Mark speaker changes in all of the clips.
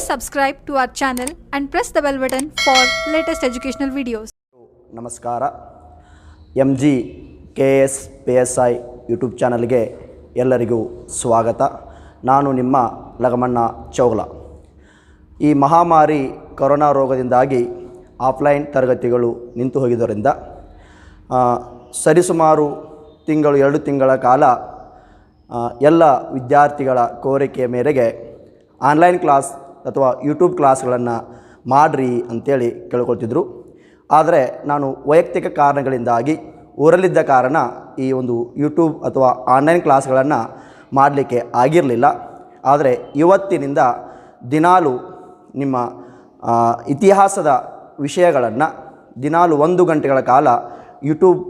Speaker 1: subscribe to our channel and press the bell button for latest educational videos.
Speaker 2: ನಮಸ್ಕಾರ. MGKS PSI YouTube ಚಾನಲ್ಗೆ ಎಲ್ಲರಿಗೂ ಸ್ವಾಗತ. ನಾನು ನಿಮ್ಮ ಲಗಮಣ್ಣ ಚೌಗಲ. ಈ ಮಹಾಮಾರಿ ಕೊರೋನಾ ರೋಗದಿಂದಾಗಿ ಆಫ್ಲೈನ್ ತರಗತಿಗಳು ನಿಂತು ಹೋಗಿದ್ದರಿಂದ ಸರಿಸುಮಾರು ಎರಡು ತಿಂಗಳ ಕಾಲ ಎಲ್ಲ ವಿದ್ಯಾರ್ಥಿಗಳ ಕೋರಿಕೆಯ ಮೇರೆಗೆ ಆನ್ಲೈನ್ ಕ್ಲಾಸ್ ಅಥವಾ ಯೂಟ್ಯೂಬ್ ಕ್ಲಾಸ್ಗಳನ್ನು ಮಾಡಿರಿ ಅಂಥೇಳಿ ಕೇಳ್ಕೊಳ್ತಿದ್ರು. ಆದರೆ ನಾನು ವೈಯಕ್ತಿಕ ಕಾರಣಗಳಿಂದಾಗಿ ಊರಲ್ಲಿದ್ದ ಕಾರಣ ಈ ಒಂದು ಯೂಟ್ಯೂಬ್ ಅಥವಾ ಆನ್ಲೈನ್ ಕ್ಲಾಸ್ಗಳನ್ನು ಮಾಡಲಿಕ್ಕೆ ಆಗಿರಲಿಲ್ಲ. ಆದರೆ ಇವತ್ತಿನಿಂದ ದಿನಾಲು ನಿಮ್ಮ ಇತಿಹಾಸದ ವಿಷಯಗಳನ್ನು ದಿನಾಲು 1 ಗಂಟೆಗಳ ಕಾಲ ಯೂಟ್ಯೂಬ್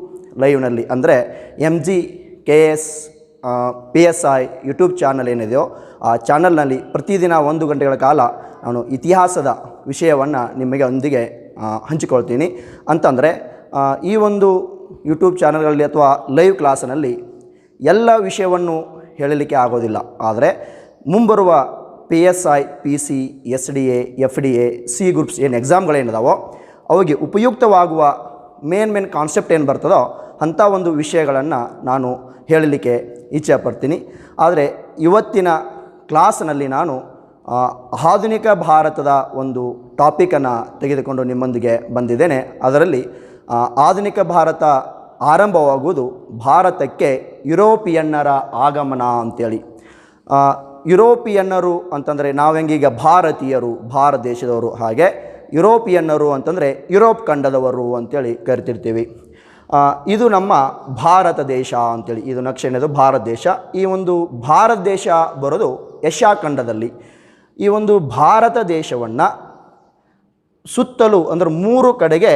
Speaker 2: ಲೈವ್ನಲ್ಲಿ ಅಂದರೆ MGKS PSI ಯೂಟ್ಯೂಬ್ ಚಾನಲ್ ಏನಿದೆಯೋ ಆ ಚಾನಲ್ನಲ್ಲಿ ಪ್ರತಿದಿನ 1 ಗಂಟೆಗಳ ಕಾಲ ನಾನು ಇತಿಹಾಸದ ವಿಷಯವನ್ನು ನಿಮಗೆ ಒಂದಿಗೆ ಹಂಚಿಕೊಳ್ತೀನಿ. ಅಂತಂದರೆ ಈ ಒಂದು ಯೂಟ್ಯೂಬ್ ಚಾನಲ್ಗಳಲ್ಲಿ ಅಥವಾ ಲೈವ್ ಕ್ಲಾಸ್ನಲ್ಲಿ ಎಲ್ಲ ವಿಷಯವನ್ನು ಹೇಳಲಿಕ್ಕೆ ಆಗೋದಿಲ್ಲ. ಆದರೆ ಮುಂಬರುವ PSI PC SDA FDA C groups ಏನು ಎಕ್ಸಾಮ್ಗಳೇನಿದಾವೋ ಅವಿಗೆ ಉಪಯುಕ್ತವಾಗುವ ಮೇನ್ ಕಾನ್ಸೆಪ್ಟ್ ಏನು ಬರ್ತದೋ ಅಂಥ ಒಂದು ವಿಷಯಗಳನ್ನು ನಾನು ಹೇಳಲಿಕ್ಕೆ ಇಚ್ಛೆಪಡ್ತೀನಿ. ಆದರೆ ಇವತ್ತಿನ ಕ್ಲಾಸ್ನಲ್ಲಿ ನಾನು ಆಧುನಿಕ ಭಾರತದ ಒಂದು ಟಾಪಿಕನ್ನು ತೆಗೆದುಕೊಂಡು ನಿಮ್ಮೊಂದಿಗೆ ಬಂದಿದ್ದೇನೆ. ಅದರಲ್ಲಿ ಆಧುನಿಕ ಭಾರತ ಆರಂಭವಾಗುವುದು ಭಾರತಕ್ಕೆ ಯುರೋಪಿಯನ್ನರ ಆಗಮನ ಅಂತೇಳಿ. ಯುರೋಪಿಯನ್ನರು ಅಂತಂದರೆ ನಾವೆಂಗೀಗ ಭಾರತೀಯರು, ಭಾರತ ದೇಶದವರು, ಹಾಗೆ ಯುರೋಪಿಯನ್ನರು ಅಂತಂದರೆ ಯುರೋಪ್ ಖಂಡದವರು ಅಂತೇಳಿ ಕರಿತಿರ್ತೀವಿ. ಇದು ನಮ್ಮ ಭಾರತ ದೇಶ ಅಂತೇಳಿ ಇದು ನಕ್ಷೆ ಏನಿದೆ ಭಾರತ ದೇಶ. ಈ ಒಂದು ಭಾರತ ದೇಶ ಬರೋದು ಏಷ್ಯಾ ಖಂಡದಲ್ಲಿ. ಈ ಒಂದು ಭಾರತ ದೇಶವನ್ನು ಸುತ್ತಲೂ ಅಂದರೆ 3 ಕಡೆಗೆ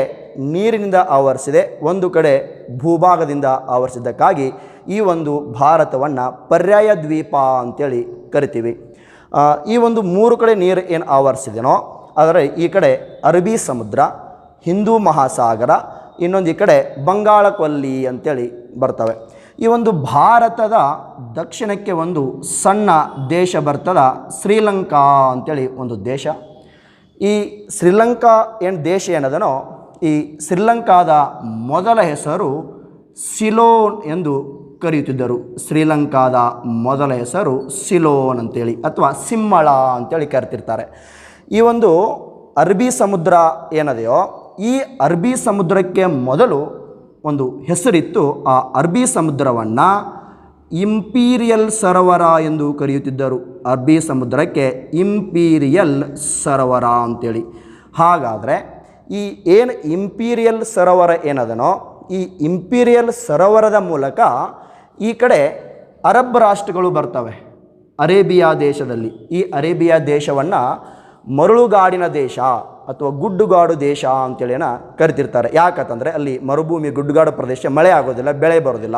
Speaker 2: ನೀರಿನಿಂದ ಆವರಿಸಿದೆ, 1 ಕಡೆ ಭೂಭಾಗದಿಂದ ಆವರಿಸಿದ್ದಕ್ಕಾಗಿ ಈ ಒಂದು ಭಾರತವನ್ನು ಪರ್ಯಾಯ ದ್ವೀಪ ಅಂತೇಳಿ ಕರಿತೀವಿ. ಈ ಒಂದು 3 ಕಡೆ ನೀರು ಏನು ಆವರಿಸಿದೆನೋ ಆದರೆ ಈ ಕಡೆ ಅರಬ್ಬಿ ಸಮುದ್ರ, ಹಿಂದೂ ಮಹಾಸಾಗರ, ಇನ್ನೊಂದು ಈ ಕಡೆ ಬಂಗಾಳ ಕೊಲ್ಲಿ ಅಂತೇಳಿ ಬರ್ತವೆ. ಈ ಒಂದು ಭಾರತದ ದಕ್ಷಿಣಕ್ಕೆ ಒಂದು ಸಣ್ಣ ದೇಶ ಬರ್ತದ, ಶ್ರೀಲಂಕಾ ಅಂತೇಳಿ ಒಂದು ದೇಶ. ಈ ಶ್ರೀಲಂಕಾ ಏನು ದೇಶ ಏನದನೋ ಈ ಶ್ರೀಲಂಕಾದ ಮೊದಲ ಹೆಸರು ಸಿಲೋನ್ ಎಂದು ಕರೆಯುತ್ತಿದ್ದರು. ಶ್ರೀಲಂಕಾದ ಮೊದಲ ಹೆಸರು ಸಿಲೋನ್ ಅಂತೇಳಿ ಅಥವಾ ಸಿಮ್ಮಳ ಅಂತೇಳಿ ಕರಿತಿರ್ತಾರೆ. ಈ ಒಂದು ಅರಬ್ಬಿ ಸಮುದ್ರ ಏನದೆಯೋ ಈ ಅರಬ್ಬಿ ಸಮುದ್ರಕ್ಕೆ ಮೊದಲು ಒಂದು ಹೆಸರಿತ್ತು. ಆ ಅರಬ್ಬಿ ಸಮುದ್ರವನ್ನು ಇಂಪೀರಿಯಲ್ ಸರೋವರ ಎಂದು ಕರೆಯುತ್ತಿದ್ದರು. ಅರಬ್ಬಿ ಸಮುದ್ರಕ್ಕೆ ಇಂಪೀರಿಯಲ್ ಸರೋವರ ಅಂತೇಳಿ. ಹಾಗಾದರೆ ಈ ಏನು ಇಂಪೀರಿಯಲ್ ಸರೋವರ ಏನದನೋ ಈ ಇಂಪೀರಿಯಲ್ ಸರೋವರದ ಮೂಲಕ ಈ ಕಡೆ ಅರಬ್ ರಾಷ್ಟ್ರಗಳು ಬರ್ತವೆ ಅರೇಬಿಯಾ ದೇಶದಲ್ಲಿ. ಈ ಅರೇಬಿಯಾ ದೇಶವನ್ನು ಮರಳುಗಾಡಿನ ದೇಶ ಅಥವಾ ಗುಡ್ಡುಗಾಡು ದೇಶ ಅಂತೇಳಿ ಕರಿತಿರ್ತಾರೆ. ಯಾಕಂತಂದರೆ ಅಲ್ಲಿ ಮರುಭೂಮಿ ಗುಡ್ಡುಗಾಡು ಪ್ರದೇಶ, ಮಳೆ ಆಗೋದಿಲ್ಲ, ಬೆಳೆ ಬರೋದಿಲ್ಲ.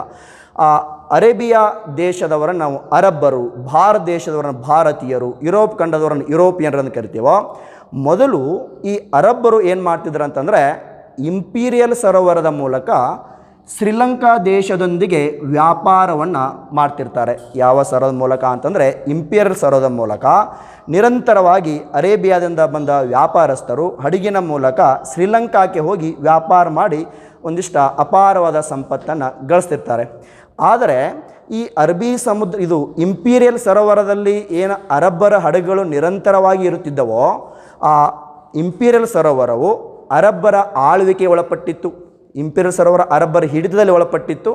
Speaker 2: ಆ ಅರೇಬಿಯಾ ದೇಶದವರನ್ನು ನಾವು ಅರಬ್ಬರು, ಭಾರತ ದೇಶದವರನ್ನು ಭಾರತೀಯರು, ಯುರೋಪ್ ಖಂಡದವರನ್ನು ಯುರೋಪಿಯನ್ರನ್ನು ಕರಿತೀವೋ. ಮೊದಲು ಈ ಅರಬ್ಬರು ಏನು ಮಾಡ್ತಿದ್ರು ಅಂತಂದರೆ ಇಂಪೀರಿಯಲ್ ಸರೋವರದ ಮೂಲಕ ಶ್ರೀಲಂಕಾ ದೇಶದೊಂದಿಗೆ ವ್ಯಾಪಾರವನ್ನು ಮಾಡ್ತಿರ್ತಾರೆ. ಯಾವ ಸರೋವರದ ಮೂಲಕ ಅಂತಂದರೆ ಇಂಪೀರಿಯಲ್ ಸರೋವರದ ಮೂಲಕ ನಿರಂತರವಾಗಿ ಅರೇಬಿಯಾದಿಂದ ಬಂದ ವ್ಯಾಪಾರಸ್ಥರು ಹಡಗಿನ ಮೂಲಕ ಶ್ರೀಲಂಕಾಕ್ಕೆ ಹೋಗಿ ವ್ಯಾಪಾರ ಮಾಡಿ ಒಂದಿಷ್ಟ ಅಪಾರವಾದ ಸಂಪತ್ತನ್ನು ಗಳಿಸ್ತಿರ್ತಾರೆ. ಆದರೆ ಈ ಅರಬ್ಬಿ ಸಮುದ್ರ ಇದು ಇಂಪೀರಿಯಲ್ ಸರೋವರದಲ್ಲಿ ಏನು ಅರಬ್ಬರ ಹಡಗುಗಳು ನಿರಂತರವಾಗಿ ಇರುತ್ತಿದ್ದವೋ ಆ ಇಂಪೀರಿಯಲ್ ಸರೋವರವು ಅರಬ್ಬರ ಆಳ್ವಿಕೆ ಒಳಪಟ್ಟಿತ್ತು. ಇಂಪೀರಿಯಲ್ ಸರೋವರ ಅರಬ್ಬರ ಹಿಡಿತದಲ್ಲಿ ಒಳಪಟ್ಟಿತ್ತು.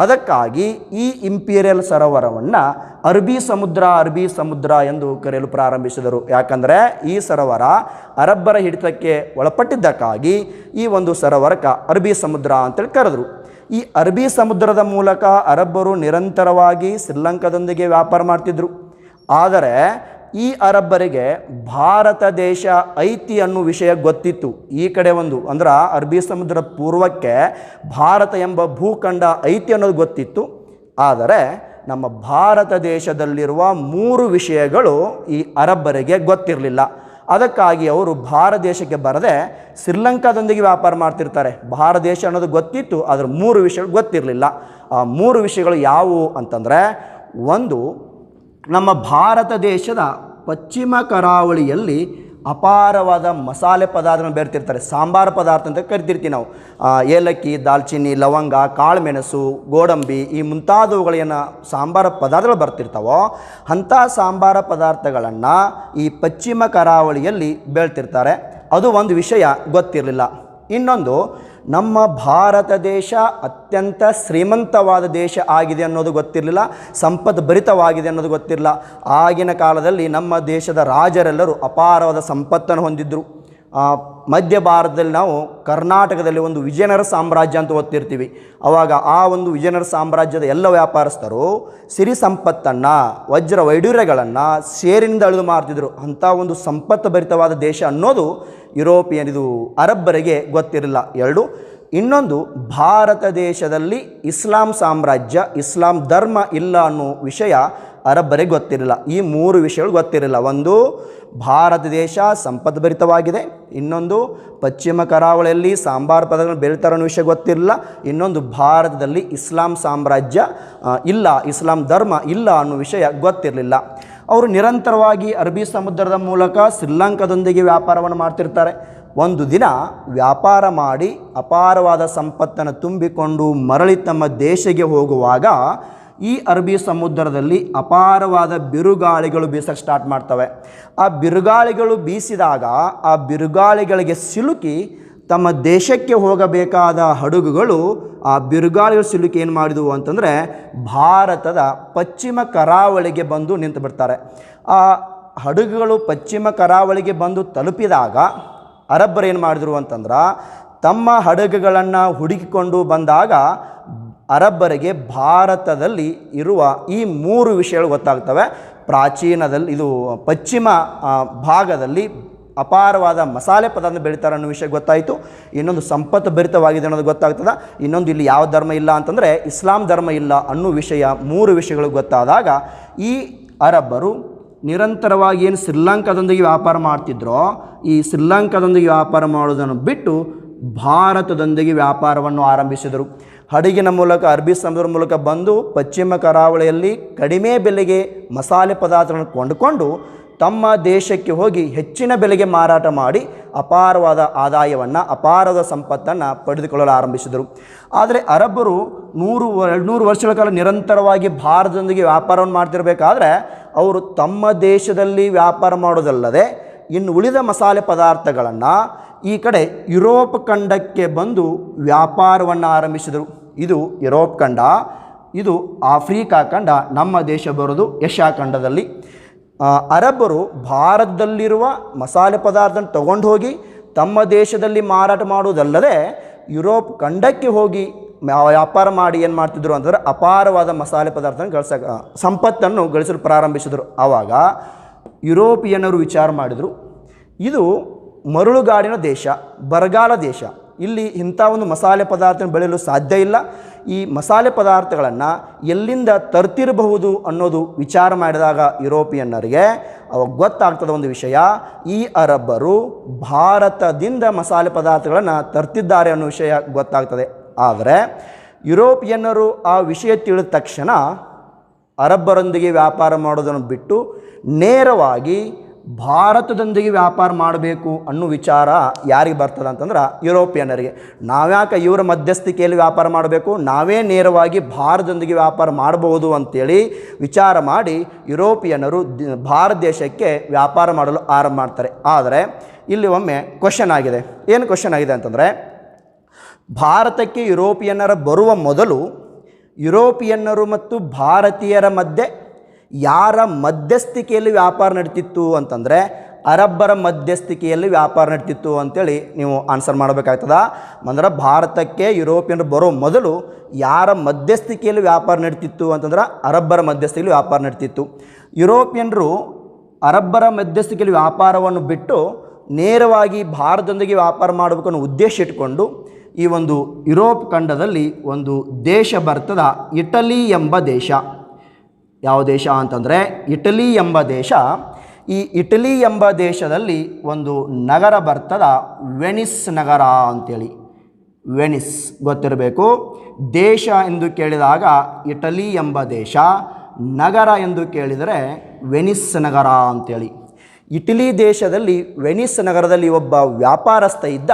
Speaker 2: ಅದಕ್ಕಾಗಿ ಈ ಇಂಪೀರಿಯಲ್ ಸರೋವರವನ್ನು ಅರಬ್ಬಿ ಸಮುದ್ರ ಎಂದು ಕರೆಯಲು ಪ್ರಾರಂಭಿಸಿದರು. ಯಾಕಂದರೆ ಈ ಸರೋವರ ಅರಬ್ಬರ ಹಿಡಿತಕ್ಕೆ ಒಳಪಟ್ಟಿದ್ದಕ್ಕಾಗಿ ಈ ಒಂದು ಸರೋವರಕ್ಕೆ ಅರಬ್ಬಿ ಸಮುದ್ರ ಅಂತೇಳಿ ಕರೆದರು. ಈ ಅರಬ್ಬಿ ಸಮುದ್ರದ ಮೂಲಕ ಅರಬ್ಬರು ನಿರಂತರವಾಗಿ ಶ್ರೀಲಂಕಾದೊಂದಿಗೆ ವ್ಯಾಪಾರ ಮಾಡ್ತಿದ್ರು. ಆದರೆ ಈ ಅರಬ್ಬರಿಗೆ ಭಾರತ ದೇಶ ಐತಿ ಅನ್ನೋ ವಿಷಯ ಗೊತ್ತಿತ್ತು. ಈ ಕಡೆ ಒಂದು ಅಂದ್ರೆ ಅರಬ್ಬಿ ಸಮುದ್ರ ಪೂರ್ವಕ್ಕೆ ಭಾರತ ಎಂಬ ಭೂಖಂಡ ಐತಿ ಅನ್ನೋದು ಗೊತ್ತಿತ್ತು. ಆದರೆ ನಮ್ಮ ಭಾರತ ದೇಶದಲ್ಲಿರುವ 3 ವಿಷಯಗಳು ಈ ಅರಬ್ಬರಿಗೆ ಗೊತ್ತಿರಲಿಲ್ಲ. ಅದಕ್ಕಾಗಿ ಅವರು ಭಾರತ ದೇಶಕ್ಕೆ ಬರದೆ ಶ್ರೀಲಂಕಾದೊಂದಿಗೆ ವ್ಯಾಪಾರ ಮಾಡ್ತಿರ್ತಾರೆ. ಭಾರತ ದೇಶ ಅನ್ನೋದು ಗೊತ್ತಿತ್ತು, ಆದರೆ 3 ವಿಷಯಗಳು ಗೊತ್ತಿರಲಿಲ್ಲ. ಆ 3 ವಿಷಯಗಳು ಯಾವುವು ಅಂತಂದರೆ, ಒಂದು, ನಮ್ಮ ಭಾರತ ದೇಶದ ಪಶ್ಚಿಮ ಕರಾವಳಿಯಲ್ಲಿ ಅಪಾರವಾದ ಮಸಾಲೆ ಪದಾರ್ಥಗಳನ್ನು ಬೆರೆತಿರ್ತಾರೆ. ಸಾಂಬಾರು ಪದಾರ್ಥ ಅಂತ ಕರಿತಿರ್ತೀವಿ ನಾವು. ಏಲಕ್ಕಿ, ದಾಲ್ಚಿನ್ನಿ, ಲವಂಗ, ಕಾಳುಮೆಣಸು, ಗೋಡಂಬಿ ಈ ಮುಂತಾದವುಗಳೇನು ಸಾಂಬಾರು ಪದಾರ್ಥಗಳು ಬರ್ತಿರ್ತಾವೋ ಅಂಥ ಸಾಂಬಾರ ಪದಾರ್ಥಗಳನ್ನು ಈ ಪಶ್ಚಿಮ ಕರಾವಳಿಯಲ್ಲಿ ಬೆಳ್ತಿರ್ತಾರೆ. ಅದು ಒಂದು ವಿಷಯ ಗೊತ್ತಿರಲಿಲ್ಲ. ಇನ್ನೊಂದು, ನಮ್ಮ ಭಾರತ ದೇಶ ಅತ್ಯಂತ ಶ್ರೀಮಂತವಾದ ದೇಶ ಆಗಿದೆ ಅನ್ನೋದು ಗೊತ್ತಿರಲಿಲ್ಲ, ಸಂಪದ್ಭರಿತವಾಗಿದೆ ಅನ್ನೋದು ಗೊತ್ತಿರಲಿಲ್ಲ. ಆಗಿನ ಕಾಲದಲ್ಲಿ ನಮ್ಮ ದೇಶದ ರಾಜರೆಲ್ಲರೂ ಅಪಾರವಾದ ಸಂಪತ್ತನ್ನು ಹೊಂದಿದ್ದರು. ಮಧ್ಯ ಭಾರತದಲ್ಲಿ ನಾವು ಕರ್ನಾಟಕದಲ್ಲಿ ಒಂದು ವಿಜಯನಗರ ಸಾಮ್ರಾಜ್ಯ ಅಂತ ಓದ್ತಿರ್ತೀವಿ. ಆವಾಗ ಆ ಒಂದು ವಿಜಯನಗರ ಸಾಮ್ರಾಜ್ಯದ ಎಲ್ಲ ವ್ಯಾಪಾರಸ್ಥರು ಸಿರಿ ಸಂಪತ್ತನ್ನು, ವಜ್ರ ವೈಡೂರ್ಯಗಳನ್ನು ಸೇರಿನಿಂದ ಅಳಿದು ಮಾರ್ತಿದ್ರು. ಅಂಥ ಒಂದು ಸಂಪತ್ತು ಭರಿತವಾದ ದೇಶ ಅನ್ನೋದು ಯುರೋಪಿಯನ್ ಇದು ಅರಬ್ಬರಿಗೆ ಗೊತ್ತಿರಲಿಲ್ಲ. ಎರಡು, ಇನ್ನೊಂದು, ಭಾರತ ದೇಶದಲ್ಲಿ ಇಸ್ಲಾಂ ಸಾಮ್ರಾಜ್ಯ, ಇಸ್ಲಾಂ ಧರ್ಮ ಇಲ್ಲ ಅನ್ನೋ ವಿಷಯ ಅರಬ್ಬರಿಗೆ ಗೊತ್ತಿರಲಿಲ್ಲ. ಈ ಮೂರು ವಿಷಯಗಳು ಗೊತ್ತಿರಲಿಲ್ಲ. ಒಂದು, ಭಾರತ ದೇಶ ಸಂಪದ್ಭರಿತವಾಗಿದೆ. ಇನ್ನೊಂದು, ಪಶ್ಚಿಮ ಕರಾವಳಿಯಲ್ಲಿ ಸಾಂಬಾರು ಪದಾರ್ಥಗಳನ್ನು ಬೆಳೀತಾರೆ ಅನ್ನೋ ವಿಷಯ ಗೊತ್ತಿರಲಿಲ್ಲ. ಇನ್ನೊಂದು, ಭಾರತದಲ್ಲಿ ಇಸ್ಲಾಂ ಸಾಮ್ರಾಜ್ಯ ಇಲ್ಲ, ಇಸ್ಲಾಂ ಧರ್ಮ ಇಲ್ಲ ಅನ್ನೋ ವಿಷಯ ಗೊತ್ತಿರಲಿಲ್ಲ. ಅವರು ನಿರಂತರವಾಗಿ ಅರಬ್ಬಿ ಸಮುದ್ರದ ಮೂಲಕ ಶ್ರೀಲಂಕಾದೊಂದಿಗೆ ವ್ಯಾಪಾರವನ್ನು ಮಾಡ್ತಿರ್ತಾರೆ. ಒಂದು ದಿನ ವ್ಯಾಪಾರ ಮಾಡಿ ಅಪಾರವಾದ ಸಂಪತ್ತನ್ನು ತುಂಬಿಕೊಂಡು ಮರಳಿ ತಮ್ಮ ದೇಶಕ್ಕೆ ಹೋಗುವಾಗ ಈ ಅರಬ್ಬಿ ಸಮುದ್ರದಲ್ಲಿ ಅಪಾರವಾದ ಬಿರುಗಾಳಿಗಳು ಬೀಸಕ್ಕೆ ಸ್ಟಾರ್ಟ್ ಮಾಡ್ತವೆ. ಆ ಬಿರುಗಾಳಿಗಳು ಬೀಸಿದಾಗ ಆ ಬಿರುಗಾಳಿಗಳಿಗೆ ಸಿಲುಕಿ ತಮ್ಮ ದೇಶಕ್ಕೆ ಹೋಗಬೇಕಾದ ಹಡಗುಗಳು ಆ ಬಿರುಗಾಳಿಗಳು ಸಿಲುಕಿ ಏನು ಮಾಡಿದವು ಅಂತಂದರೆ ಭಾರತದ ಪಶ್ಚಿಮ ಕರಾವಳಿಗೆ ಬಂದು ನಿಂತು ಬಿಡ್ತಾರೆ. ಆ ಹಡಗುಗಳು ಪಶ್ಚಿಮ ಕರಾವಳಿಗೆ ಬಂದು ತಲುಪಿದಾಗ ಅರಬ್ಬರು ಏನು ಮಾಡಿದರು ಅಂತಂದ್ರೆ ತಮ್ಮ ಹಡಗುಗಳನ್ನು ಹುಡುಕಿಕೊಂಡು ಬಂದಾಗ ಅರಬ್ಬರಿಗೆ ಭಾರತದಲ್ಲಿ ಇರುವ ಈ ಮೂರು ವಿಷಯಗಳು ಗೊತ್ತಾಗ್ತವೆ. ಪ್ರಾಚೀನದಲ್ಲಿ ಇದು ಪಶ್ಚಿಮ ಭಾಗದಲ್ಲಿ ಅಪಾರವಾದ ಮಸಾಲೆ ಪದಾರ್ಥ ಬೆಳೀತಾರೆ ಅನ್ನೋ ವಿಷಯ ಗೊತ್ತಾಯಿತು. ಇನ್ನೊಂದು, ಸಂಪತ್ತು ಭರಿತವಾಗಿದೆ ಅನ್ನೋದು ಗೊತ್ತಾಗ್ತದೆ. ಇನ್ನೊಂದು, ಇಲ್ಲಿ ಯಾವ ಧರ್ಮ ಇಲ್ಲ ಅಂತಂದರೆ ಇಸ್ಲಾಂ ಧರ್ಮ ಇಲ್ಲ ಅನ್ನೋ ವಿಷಯ, ಮೂರು ವಿಷಯಗಳು ಗೊತ್ತಾದಾಗ ಈ ಅರಬ್ಬರು ನಿರಂತರವಾಗಿ ಏನು ಶ್ರೀಲಂಕಾದೊಂದಿಗೆ ವ್ಯಾಪಾರ ಮಾಡ್ತಿದ್ರೋ ಈ ಶ್ರೀಲಂಕಾದೊಂದಿಗೆ ವ್ಯಾಪಾರ ಮಾಡೋದನ್ನು ಬಿಟ್ಟು ಭಾರತದೊಂದಿಗೆ ವ್ಯಾಪಾರವನ್ನು ಆರಂಭಿಸಿದರು. ಹಡಗಿನ ಮೂಲಕ ಅರಬ್ಬಿ ಸಮುದ್ರದ ಮೂಲಕ ಬಂದು ಪಶ್ಚಿಮ ಕರಾವಳಿಯಲ್ಲಿ ಕಡಿಮೆ ಬೆಲೆಗೆ ಮಸಾಲೆ ಪದಾರ್ಥಗಳನ್ನು ಕೊಂಡುಕೊಂಡು ತಮ್ಮ ದೇಶಕ್ಕೆ ಹೋಗಿ ಹೆಚ್ಚಿನ ಬೆಲೆಗೆ ಮಾರಾಟ ಮಾಡಿ ಅಪಾರವಾದ ಆದಾಯವನ್ನು, ಅಪಾರವಾದ ಸಂಪತ್ತನ್ನು ಪಡೆದುಕೊಳ್ಳಲು ಆರಂಭಿಸಿದರು. ಆದರೆ ಅರಬ್ಬರು 100-200 ವರ್ಷಗಳ ಕಾಲ ನಿರಂತರವಾಗಿ ಭಾರತದೊಂದಿಗೆ ವ್ಯಾಪಾರವನ್ನು ಮಾಡ್ತಿರಬೇಕಾದ್ರೆ ಅವರು ತಮ್ಮ ದೇಶದಲ್ಲಿ ವ್ಯಾಪಾರ ಮಾಡೋದಲ್ಲದೆ ಇನ್ನು ಉಳಿದ ಮಸಾಲೆ ಪದಾರ್ಥಗಳನ್ನು ಈ ಕಡೆ ಯುರೋಪ್ ಖಂಡಕ್ಕೆ ಬಂದು ವ್ಯಾಪಾರವನ್ನು ಆರಂಭಿಸಿದರು. ಇದು ಯುರೋಪ್ ಖಂಡ, ಇದು ಆಫ್ರಿಕಾ ಖಂಡ, ನಮ್ಮ ದೇಶ ಬರೋದು ಏಷ್ಯಾ ಖಂಡದಲ್ಲಿ. ಅರಬ್ಬರು ಭಾರತದಲ್ಲಿರುವ ಮಸಾಲೆ ಪದಾರ್ಥನ ತಗೊಂಡು ಹೋಗಿ ತಮ್ಮ ದೇಶದಲ್ಲಿ ಮಾರಾಟ ಮಾಡುವುದಲ್ಲದೆ ಯುರೋಪ್ ಖಂಡಕ್ಕೆ ಹೋಗಿ ವ್ಯಾಪಾರ ಮಾಡಿ ಏನು ಮಾಡ್ತಿದ್ರು ಅಂತಂದರೆ ಅಪಾರವಾದ ಮಸಾಲೆ ಪದಾರ್ಥನ ಸಂಪತ್ತನ್ನು ಗಳಿಸಲು ಪ್ರಾರಂಭಿಸಿದರು. ಆವಾಗ ಯುರೋಪಿಯನ್ನರು ವಿಚಾರ ಮಾಡಿದರು, ಇದು ಮರಳುಗಾಡಿನ ದೇಶ, ಬರಗಾಲ ದೇಶ, ಇಲ್ಲಿ ಇಂಥ ಒಂದು ಮಸಾಲೆ ಪದಾರ್ಥ ಬೆಳೆಯಲು ಸಾಧ್ಯ ಇಲ್ಲ. ಈ ಮಸಾಲೆ ಪದಾರ್ಥಗಳನ್ನು ಎಲ್ಲಿಂದ ತರ್ತಿರಬಹುದು ಅನ್ನೋದು ವಿಚಾರ ಮಾಡಿದಾಗ ಯುರೋಪಿಯನ್ನರಿಗೆ ಅವಾಗ ಗೊತ್ತಾಗ್ತದ ಒಂದು ವಿಷಯ, ಈ ಅರಬ್ಬರು ಭಾರತದಿಂದ ಮಸಾಲೆ ಪದಾರ್ಥಗಳನ್ನು ತರ್ತಿದ್ದಾರೆ ಅನ್ನೋ ವಿಷಯ ಗೊತ್ತಾಗ್ತದೆ. ಆದರೆ ಯುರೋಪಿಯನ್ನರು ಆ ವಿಷಯ ತಿಳಿದ ತಕ್ಷಣ ಅರಬ್ಬರೊಂದಿಗೆ ವ್ಯಾಪಾರ ಮಾಡೋದನ್ನು ಬಿಟ್ಟು ನೇರವಾಗಿ ಭಾರತದೊಂದಿಗೆ ವ್ಯಾಪಾರ ಮಾಡಬೇಕು ಅನ್ನೋ ವಿಚಾರ ಯಾರಿಗೆ ಬರ್ತದೆ ಅಂತಂದ್ರೆ ಯುರೋಪಿಯನ್ನರಿಗೆ. ನಾವ್ಯಾಕೆ ಇವರ ಮಧ್ಯಸ್ಥಿಕೆಯಲ್ಲಿ ವ್ಯಾಪಾರ ಮಾಡಬೇಕು, ನಾವೇ ನೇರವಾಗಿ ಭಾರತದೊಂದಿಗೆ ವ್ಯಾಪಾರ ಮಾಡಬಹುದು ಅಂತೇಳಿ ವಿಚಾರ ಮಾಡಿ ಯುರೋಪಿಯನ್ನರು ಭಾರತ ದೇಶಕ್ಕೆ ವ್ಯಾಪಾರ ಮಾಡಲು ಆರಂಭ ಮಾಡ್ತಾರೆ. ಆದರೆ ಇಲ್ಲಿ ಒಮ್ಮೆ ಕ್ವಶನ್ ಆಗಿದೆ. ಏನು ಕ್ವಶನ್ ಆಗಿದೆ ಅಂತಂದರೆ, ಭಾರತಕ್ಕೆ ಯುರೋಪಿಯನ್ನರ ಬರುವ ಮೊದಲು ಯುರೋಪಿಯನ್ನರು ಮತ್ತು ಭಾರತೀಯರ ಮಧ್ಯೆ ಯಾರ ಮಧ್ಯಸ್ಥಿಕೆಯಲ್ಲಿ ವ್ಯಾಪಾರ ನಡೀತಿತ್ತು ಅಂತಂದರೆ ಅರಬ್ಬರ ಮಧ್ಯಸ್ಥಿಕೆಯಲ್ಲಿ ವ್ಯಾಪಾರ ನಡೀತಿತ್ತು ಅಂತೇಳಿ ನೀವು ಆನ್ಸರ್ ಮಾಡಬೇಕಾಗ್ತದ. ಅಂದ್ರೆ ಭಾರತಕ್ಕೆ ಯುರೋಪಿಯನ್ನರು ಬರೋ ಮೊದಲು ಯಾರ ಮಧ್ಯಸ್ಥಿಕೆಯಲ್ಲಿ ವ್ಯಾಪಾರ ನಡೀತಿತ್ತು ಅಂತಂದ್ರೆ ಅರಬ್ಬರ ಮಧ್ಯಸ್ಥಿಕೆಯಲ್ಲಿ ವ್ಯಾಪಾರ ನಡೀತಿತ್ತು. ಯುರೋಪಿಯನ್ನರು ಅರಬ್ಬರ ಮಧ್ಯಸ್ಥಿಕೆಯಲ್ಲಿ ವ್ಯಾಪಾರವನ್ನು ಬಿಟ್ಟು ನೇರವಾಗಿ ಭಾರತದೊಂದಿಗೆ ವ್ಯಾಪಾರ ಮಾಡಬೇಕು ಅನ್ನೋ ಉದ್ದೇಶ ಇಟ್ಕೊಂಡು ಈ ಒಂದು ಯುರೋಪ್ ಖಂಡದಲ್ಲಿ ಒಂದು ದೇಶ ಬರ್ತದ, ಇಟಲಿ ಎಂಬ ದೇಶ. ಯಾವ ದೇಶ ಅಂತಂದರೆ ಇಟಲಿ ಎಂಬ ದೇಶ. ಈ ಇಟಲಿ ಎಂಬ ದೇಶದಲ್ಲಿ ಒಂದು ನಗರ ಬರ್ತದ, ವೆನಿಸ್ ನಗರ ಅಂತೇಳಿ. ವೆನಿಸ್ ಗೊತ್ತಿರಬೇಕು. ದೇಶ ಎಂದು ಕೇಳಿದಾಗ ಇಟಲಿ ಎಂಬ ದೇಶ, ನಗರ ಎಂದು ಕೇಳಿದರೆ ವೆನಿಸ್ ನಗರ ಅಂತೇಳಿ. ಇಟಲಿ ದೇಶದಲ್ಲಿ ವೆನಿಸ್ ನಗರದಲ್ಲಿ ಒಬ್ಬ ವ್ಯಾಪಾರಸ್ಥ ಇದ್ದ,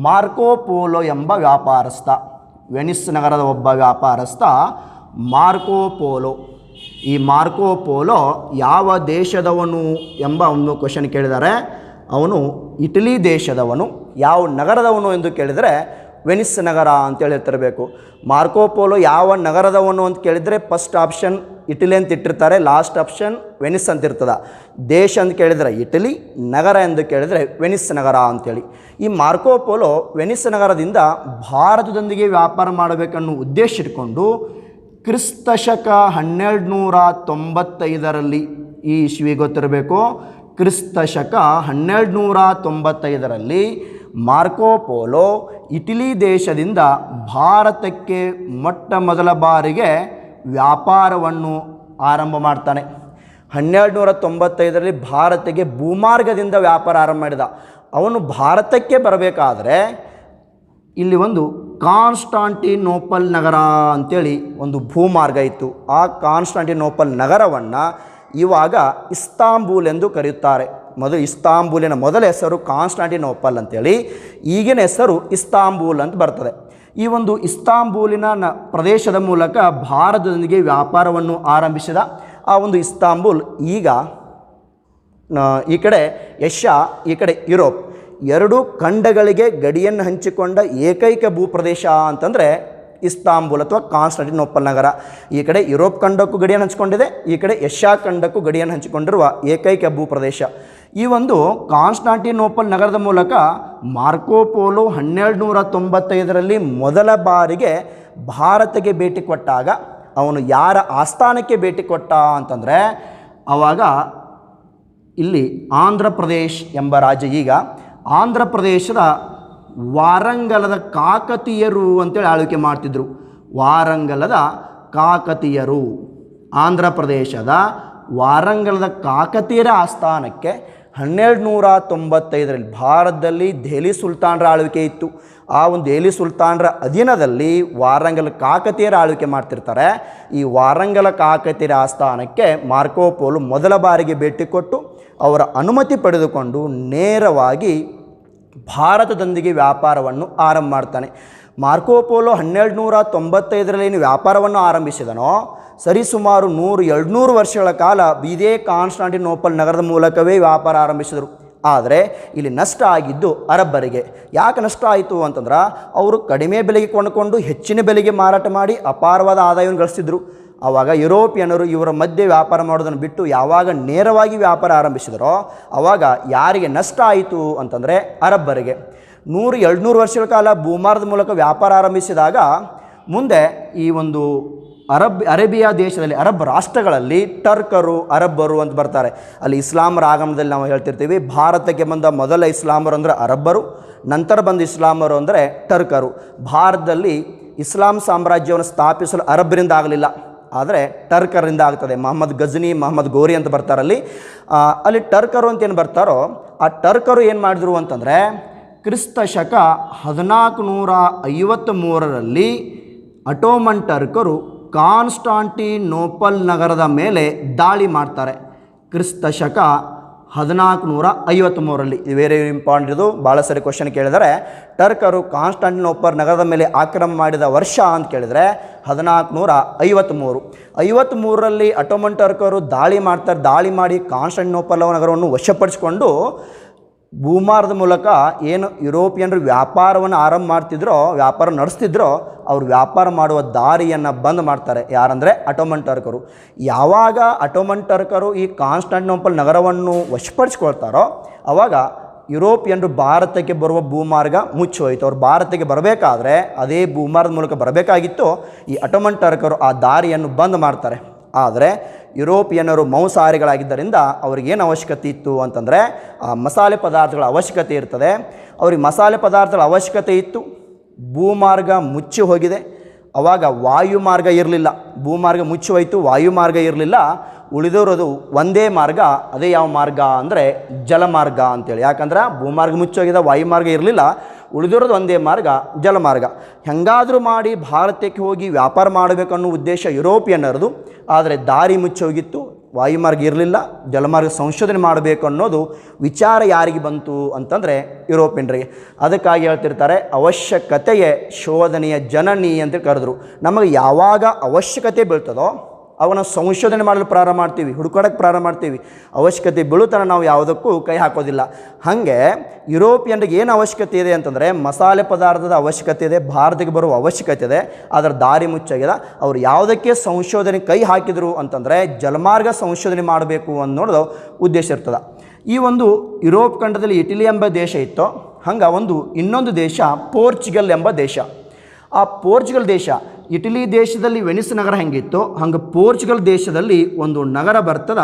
Speaker 2: ಮಾರ್ಕೋ ಪೋಲೋ ಎಂಬ ವ್ಯಾಪಾರಸ್ಥ. ವೆನಿಸ್ ನಗರದ ಒಬ್ಬ ವ್ಯಾಪಾರಸ್ಥ ಮಾರ್ಕೋ ಪೋಲೋ. ಈ ಮಾರ್ಕೋ ಪೋಲೋ ಯಾವ ದೇಶದವನು ಎಂಬ ಒಂದು ಕ್ವಶನ್ ಕೇಳಿದ್ದಾರೆ. ಅವನು ಇಟಲಿ ದೇಶದವನು. ಯಾವ ನಗರದವನು ಎಂದು ಕೇಳಿದರೆ ವೆನಿಸ್ ನಗರ ಅಂತೇಳಿ ಇರ್ತಿರಬೇಕು. ಮಾರ್ಕೋ ಪೋಲೋ ಯಾವ ನಗರದವನು ಅಂತ ಕೇಳಿದರೆ ಫಸ್ಟ್ ಆಪ್ಷನ್ ಇಟಲಿ ಅಂತ ಇಟ್ಟಿರ್ತಾರೆ, ಲಾಸ್ಟ್ ಆಪ್ಷನ್ ವೆನಿಸ್ ಅಂತ ಇರ್ತದೆ. ದೇಶ ಅಂತ ಕೇಳಿದರೆ ಇಟಲಿ, ನಗರ ಎಂದು ಕೇಳಿದರೆ ವೆನಿಸ್ ನಗರ ಅಂತೇಳಿ. ಈ ಮಾರ್ಕೋ ಪೋಲೋ ವೆನಿಸ್ ನಗರದಿಂದ ಭಾರತದೊಂದಿಗೆ ವ್ಯಾಪಾರ ಮಾಡಬೇಕನ್ನೋ ಉದ್ದೇಶ ಇಟ್ಕೊಂಡು ಕ್ರಿಸ್ತಶಕ 1295ರಲ್ಲಿ, ಈ ಇಸ್ವಿ ಗೊತ್ತಿರಬೇಕು, ಕ್ರಿಸ್ತಶಕ 1295ರಲ್ಲಿ ಮಾರ್ಕೋ ಪೋಲೋ ಇಟಲಿ ದೇಶದಿಂದ ಭಾರತಕ್ಕೆ ಮೊಟ್ಟ ಮೊದಲ ಬಾರಿಗೆ ವ್ಯಾಪಾರವನ್ನು ಆರಂಭ ಮಾಡ್ತಾನೆ. 1295ರಲ್ಲಿ ಭಾರತಕ್ಕೆ ಭೂಮಾರ್ಗದಿಂದ ವ್ಯಾಪಾರ ಆರಂಭ ಮಾಡಿದ. ಅವನು ಭಾರತಕ್ಕೆ ಬರಬೇಕಾದ್ರೆ ಇಲ್ಲಿ ಒಂದು ಕಾನ್ಸ್ಟಾಂಟಿನೋಪಲ್ ನಗರ ಅಂಥೇಳಿ ಒಂದು ಭೂಮಾರ್ಗ ಇತ್ತು. ಆ ಕಾನ್ಸ್ಟಾಂಟಿನೋಪಲ್ ನಗರವನ್ನು ಇವಾಗ ಇಸ್ತಾಂಬೂಲ್ ಎಂದು ಕರೆಯುತ್ತಾರೆ. ಇಸ್ತಾಂಬೂಲಿನ ಮೊದಲ ಹೆಸರು ಕಾನ್ಸ್ಟಾಂಟಿನೋಪಲ್ ಅಂತೇಳಿ, ಈಗಿನ ಹೆಸರು ಇಸ್ತಾಂಬೂಲ್ ಅಂತ ಬರ್ತದೆ. ಈ ಒಂದು ಇಸ್ತಾಂಬೂಲಿನ ಪ್ರದೇಶದ ಮೂಲಕ ಭಾರತದೊಂದಿಗೆ ವ್ಯಾಪಾರವನ್ನು ಆರಂಭಿಸಿದ ಆ ಒಂದು ಇಸ್ತಾಂಬೂಲ್ ಈಗ ಈ ಕಡೆ ಏಷ್ಯಾ, ಈ ಕಡೆ ಯುರೋಪ್, ಎರಡೂ ಖಂಡಗಳಿಗೆ ಗಡಿಯನ್ನು ಹಂಚಿಕೊಂಡ ಏಕೈಕ ಭೂಪ್ರದೇಶ ಅಂತಂದರೆ ಇಸ್ತಾಂಬೂಲ್ ಅಥವಾ ಕಾನ್ಸ್ಟಾಂಟಿನೋಪಲ್ ನಗರ. ಈ ಕಡೆ ಯುರೋಪ್ ಖಂಡಕ್ಕೂ ಗಡಿಯನ್ನು ಹಂಚಿಕೊಂಡಿದೆ, ಈ ಕಡೆ ಏಷ್ಯಾ ಖಂಡಕ್ಕೂ ಗಡಿಯನ್ನು ಹಂಚಿಕೊಂಡಿರುವ ಏಕೈಕ ಭೂಪ್ರದೇಶ. ಈ ಒಂದು ಕಾನ್ಸ್ಟಾಂಟಿನೋಪಲ್ ನಗರದ ಮೂಲಕ ಮಾರ್ಕೋ ಪೋಲೋ 1295ರಲ್ಲಿ ಮೊದಲ ಬಾರಿಗೆ ಭಾರತಕ್ಕೆ ಭೇಟಿ ಕೊಟ್ಟಾಗ ಅವನು ಯಾರ ಆಸ್ಥಾನಕ್ಕೆ ಭೇಟಿ ಕೊಟ್ಟ ಅಂತಂದರೆ ಆವಾಗ ಇಲ್ಲಿ ಆಂಧ್ರ ಪ್ರದೇಶ್ ಎಂಬ ರಾಜ್ಯ, ಈಗ ಆಂಧ್ರ ಪ್ರದೇಶದ ವಾರಂಗಲದ ಕಾಕತೀಯರು ಅಂತೇಳಿ ಆಳ್ವಿಕೆ ಮಾಡ್ತಿದ್ರು. ವಾರಂಗಲದ ಕಾಕತೀಯರು, ಆಂಧ್ರ ಪ್ರದೇಶದ ವಾರಂಗಲದ ಕಾಕತೀಯರ ಆಸ್ಥಾನಕ್ಕೆ 1295ರಲ್ಲಿ ಭಾರತದಲ್ಲಿ ದೆಹಲಿ ಸುಲ್ತಾನರ ಆಳ್ವಿಕೆ ಇತ್ತು. ಆ ಒಂದು ದೆಹಲಿ ಸುಲ್ತಾನರ ಅಧೀನದಲ್ಲಿ ವಾರಂಗಲ ಕಾಕತೀಯರ ಆಳ್ವಿಕೆ ಮಾಡ್ತಿರ್ತಾರೆ. ಈ ವಾರಂಗಲ ಕಾಕತೀಯರ ಆಸ್ಥಾನಕ್ಕೆ ಮಾರ್ಕೋ ಪೋಲೋ ಮೊದಲ ಬಾರಿಗೆ ಭೇಟಿ ಕೊಟ್ಟು ಅವರ ಅನುಮತಿ ಪಡೆದುಕೊಂಡು ನೇರವಾಗಿ ಭಾರತದೊಂದಿಗೆ ವ್ಯಾಪಾರವನ್ನು ಆರಂಭ ಮಾಡ್ತಾನೆ. ಮಾರ್ಕೋ ಪೋಲೋ 1295ರಲ್ಲಿ ಏನು ವ್ಯಾಪಾರವನ್ನು ಆರಂಭಿಸಿದನೋ ಸರಿಸುಮಾರು 100-200 ವರ್ಷಗಳ ಕಾಲ ಇದೇ ಕಾನ್ಸ್ಟಾಂಟಿನೋಪಲ್ ನಗರದ ಮೂಲಕವೇ ವ್ಯಾಪಾರ ಆರಂಭಿಸಿದರು. ಆದರೆ ಇಲ್ಲಿ ನಷ್ಟ ಆಗಿದ್ದು ಅರಬ್ಬರಿಗೆ. ಯಾಕೆ ನಷ್ಟ ಆಯಿತು ಅಂತಂದ್ರೆ ಅವರು ಕಡಿಮೆ ಬೆಲೆಗೆ ಕೊಂಡುಕೊಂಡು ಹೆಚ್ಚಿನ ಬೆಲೆಗೆ ಮಾರಾಟ ಮಾಡಿ ಅಪಾರವಾದ ಆದಾಯವನ್ನು ಗಳಿಸ್ತಿದ್ರು. ಆವಾಗ ಯುರೋಪಿಯನ್ನರು ಇವರ ಮಧ್ಯೆ ವ್ಯಾಪಾರ ಮಾಡೋದನ್ನು ಬಿಟ್ಟು ಯಾವಾಗ ನೇರವಾಗಿ ವ್ಯಾಪಾರ ಆರಂಭಿಸಿದರೋ ಆವಾಗ ಯಾರಿಗೆ ನಷ್ಟ ಆಯಿತು ಅಂತಂದರೆ ಅರಬ್ಬರಿಗೆ. 100-200 ವರ್ಷಗಳ ಕಾಲ ಭೂಮಾರ್ಗದ ಮೂಲಕ ವ್ಯಾಪಾರ ಆರಂಭಿಸಿದಾಗ ಮುಂದೆ ಈ ಒಂದು ಅರೇಬಿಯಾ ದೇಶದಲ್ಲಿ, ಅರಬ್ ರಾಷ್ಟ್ರಗಳಲ್ಲಿ ಟರ್ಕರು, ಅರಬ್ಬರು ಅಂತ ಬರ್ತಾರೆ. ಅಲ್ಲಿ ಇಸ್ಲಾಮರ ಆಗಮನದಲ್ಲಿ ನಾವು ಹೇಳ್ತಿರ್ತೀವಿ, ಭಾರತಕ್ಕೆ ಬಂದ ಮೊದಲ ಇಸ್ಲಾಮರು ಅಂದರೆ ಅರಬ್ಬರು, ನಂತರ ಬಂದ ಇಸ್ಲಾಮರು ಅಂದರೆ ಟರ್ಕರು. ಭಾರತದಲ್ಲಿ ಇಸ್ಲಾಂ ಸಾಮ್ರಾಜ್ಯವನ್ನು ಸ್ಥಾಪಿಸಲು ಅರಬ್ಬರಿಂದ ಆಗಲಿಲ್ಲ, ಆದರೆ ಟರ್ಕರಿಂದ ಆಗ್ತದೆ. ಮೊಹಮ್ಮದ್ ಗಜ್ನಿ, ಮೊಹಮ್ಮದ್ ಗೋರಿ ಅಂತ ಬರ್ತಾರಲ್ಲಿ. ಅಲ್ಲಿ ಟರ್ಕರು ಅಂತ ಏನು ಬರ್ತಾರೋ ಆ ಟರ್ಕರು ಏನು ಮಾಡಿದ್ರು ಅಂತಂದರೆ ಕ್ರಿಸ್ತ ಶಕ 1453ರಲ್ಲಿ ಅಟೋಮನ್ ಟರ್ಕರು ಕಾನ್ಸ್ಟಾಂಟಿನೋಪಲ್ ನಗರದ ಮೇಲೆ ದಾಳಿ ಮಾಡ್ತಾರೆ. ಕ್ರಿಸ್ತ ಶಕ 1453ರಲ್ಲಿ. ಇದು ವೆರಿ ಇಂಪಾರ್ಟೆಂಟ್, ಇದು ಭಾಳ ಸರಿ ಕ್ವಶನ್ ಕೇಳಿದರೆ. ಟರ್ಕರು ಕಾನ್ಸ್ಟಾಂಟಿನೋಪಲ್ ನಗರದ ಮೇಲೆ ಆಕ್ರಮಣ ಮಾಡಿದ ವರ್ಷ ಅಂತ ಕೇಳಿದರೆ 1453ರಲ್ಲಿ ಅಟೋಮನ್ ಟರ್ಕರು ದಾಳಿ ಮಾಡ್ತಾರೆ. ದಾಳಿ ಮಾಡಿ ಕಾನ್ಸ್ಟಾಂಟಿನೋಪಲ್ ನಗರವನ್ನು ವಶಪಡಿಸಿಕೊಂಡು ಭೂಮಾರ್ಗದ ಮೂಲಕ ಏನು ಯುರೋಪಿಯನ್ರು ವ್ಯಾಪಾರವನ್ನು ಆರಂಭ ಮಾಡ್ತಿದ್ರೋ, ವ್ಯಾಪಾರ ನಡೆಸ್ತಿದ್ರೋ, ಅವರು ವ್ಯಾಪಾರ ಮಾಡುವ ದಾರಿಯನ್ನು ಬಂದ್ ಮಾಡ್ತಾರೆ. ಯಾರಂದರೆ ಅಟೋಮನ್ ಟರ್ಕರು. ಯಾವಾಗ ಅಟೋಮನ್ ಟರ್ಕರು ಈ ಕಾನ್ಸ್ಟಾಂಟಿನೋಪಲ್ ನಗರವನ್ನು ವಶಪಡಿಸ್ಕೊಳ್ತಾರೋ ಆವಾಗ ಯುರೋಪಿಯನ್ರು ಭಾರತಕ್ಕೆ ಬರುವ ಭೂಮಾರ್ಗ ಮುಚ್ಚೋಯ್ತು. ಅವ್ರು ಭಾರತಕ್ಕೆ ಬರಬೇಕಾದ್ರೆ ಅದೇ ಭೂಮಾರ್ಗದ ಮೂಲಕ ಬರಬೇಕಾಗಿತ್ತು. ಈ ಅಟೋಮನ್ ಟರ್ಕರು ಆ ದಾರಿಯನ್ನು ಬಂದ್ ಮಾಡ್ತಾರೆ. ಆದರೆ ಯುರೋಪಿಯನ್ನರು ಮಾಂಸಾಹಾರಿಗಳಾಗಿದ್ದರಿಂದ ಅವ್ರಿಗೇನು ಅವಶ್ಯಕತೆ ಇತ್ತು ಅಂತಂದರೆ ಆ ಮಸಾಲೆ ಪದಾರ್ಥಗಳ ಅವಶ್ಯಕತೆ ಇರ್ತದೆ. ಅವ್ರಿಗೆ ಮಸಾಲೆ ಪದಾರ್ಥಗಳ ಅವಶ್ಯಕತೆ ಇತ್ತು. ಭೂಮಾರ್ಗ ಮುಚ್ಚಿ ಹೋಗಿದೆ. ಆವಾಗ ವಾಯುಮಾರ್ಗ ಇರಲಿಲ್ಲ. ಭೂಮಾರ್ಗ ಮುಚ್ಚಿ ಹೋಯಿತು, ವಾಯುಮಾರ್ಗ ಇರಲಿಲ್ಲ. ಉಳಿದಿರೋದು ಒಂದೇ ಮಾರ್ಗ. ಅದೇ ಯಾವ ಮಾರ್ಗ ಅಂದರೆ ಜಲಮಾರ್ಗ ಅಂತೇಳಿ. ಯಾಕಂದ್ರೆ ಭೂಮಾರ್ಗ ಮುಚ್ಚೋಗಿದೆ, ವಾಯುಮಾರ್ಗ ಇರಲಿಲ್ಲ. ಉಳಿದಿರೋದು ಒಂದೇ ಮಾರ್ಗ, ಜಲಮಾರ್ಗ. ಹೆಂಗಾದರೂ ಮಾಡಿ ಭಾರತಕ್ಕೆ ಹೋಗಿ ವ್ಯಾಪಾರ ಮಾಡಬೇಕನ್ನೋ ಉದ್ದೇಶ ಯುರೋಪಿಯನ್ನರದು. ಆದರೆ ದಾರಿ ಮುಚ್ಚೋಗಿತ್ತು. ವಾಯುಮಾರ್ಗ ಇರಲಿಲ್ಲ, ಜಲಮಾರ್ಗ ಸಂಶೋಧನೆ ಮಾಡಬೇಕು ಅನ್ನೋದು ವಿಚಾರ ಯಾರಿಗೆ ಬಂತು ಅಂತಂದರೆ ಯುರೋಪಿಯನ್ರಿಗೆ. ಅದಕ್ಕಾಗಿ ಹೇಳ್ತಿರ್ತಾರೆ ಅವಶ್ಯಕತೆಯೇ ಶೋಧನೆಯ ಜನನಿ ಅಂತ ಕರೆದ್ರು. ನಮಗೆ ಯಾವಾಗ ಅವಶ್ಯಕತೆ ಬೀಳ್ತದೋ ಅವನ್ನ ಸಂಶೋಧನೆ ಮಾಡಲು ಪ್ರಾರಂಭ ಮಾಡ್ತೀವಿ, ಹುಡುಕಾಡಕ್ಕೆ ಪ್ರಾರಂಭ ಮಾಡ್ತೀವಿ. ಅವಶ್ಯಕತೆ ಬೀಳುತ್ತಾನೆ ನಾವು ಯಾವುದಕ್ಕೂ ಕೈ ಹಾಕೋದಿಲ್ಲ. ಹಾಗೆ ಯುರೋಪಿಯನ್ರಿಗೆ ಏನು ಅವಶ್ಯಕತೆ ಇದೆ ಅಂತಂದರೆ ಮಸಾಲೆ ಪದಾರ್ಥದ ಅವಶ್ಯಕತೆ ಇದೆ, ಭಾರತಕ್ಕೆ ಬರುವ ಅವಶ್ಯಕತೆ ಇದೆ, ಅದರ ದಾರಿ ಮುಚ್ಚಾಗಿದೆ. ಅವರು ಯಾವುದಕ್ಕೆ ಸಂಶೋಧನೆ ಕೈ ಹಾಕಿದರು ಅಂತಂದರೆ ಜಲಮಾರ್ಗ ಸಂಶೋಧನೆ ಮಾಡಬೇಕು ಅನ್ನೋದು ಉದ್ದೇಶ ಇರ್ತದೆ. ಈ ಒಂದು ಯುರೋಪ್ ಖಂಡದಲ್ಲಿ ಇಟಲಿ ಎಂಬ ದೇಶ ಇತ್ತು. ಹಂಗೆ ಇನ್ನೊಂದು ದೇಶ ಪೋರ್ಚುಗಲ್ ಎಂಬ ದೇಶ. ಆ ಪೋರ್ಚುಗಲ್ ದೇಶ ಇಟಲಿ ದೇಶದಲ್ಲಿ ವೆನಿಸ್ ನಗರ ಹೆಂಗಿತ್ತು ಹಂಗೆ ಪೋರ್ಚುಗಲ್ ದೇಶದಲ್ಲಿ ಒಂದು ನಗರ ಬರ್ತದ,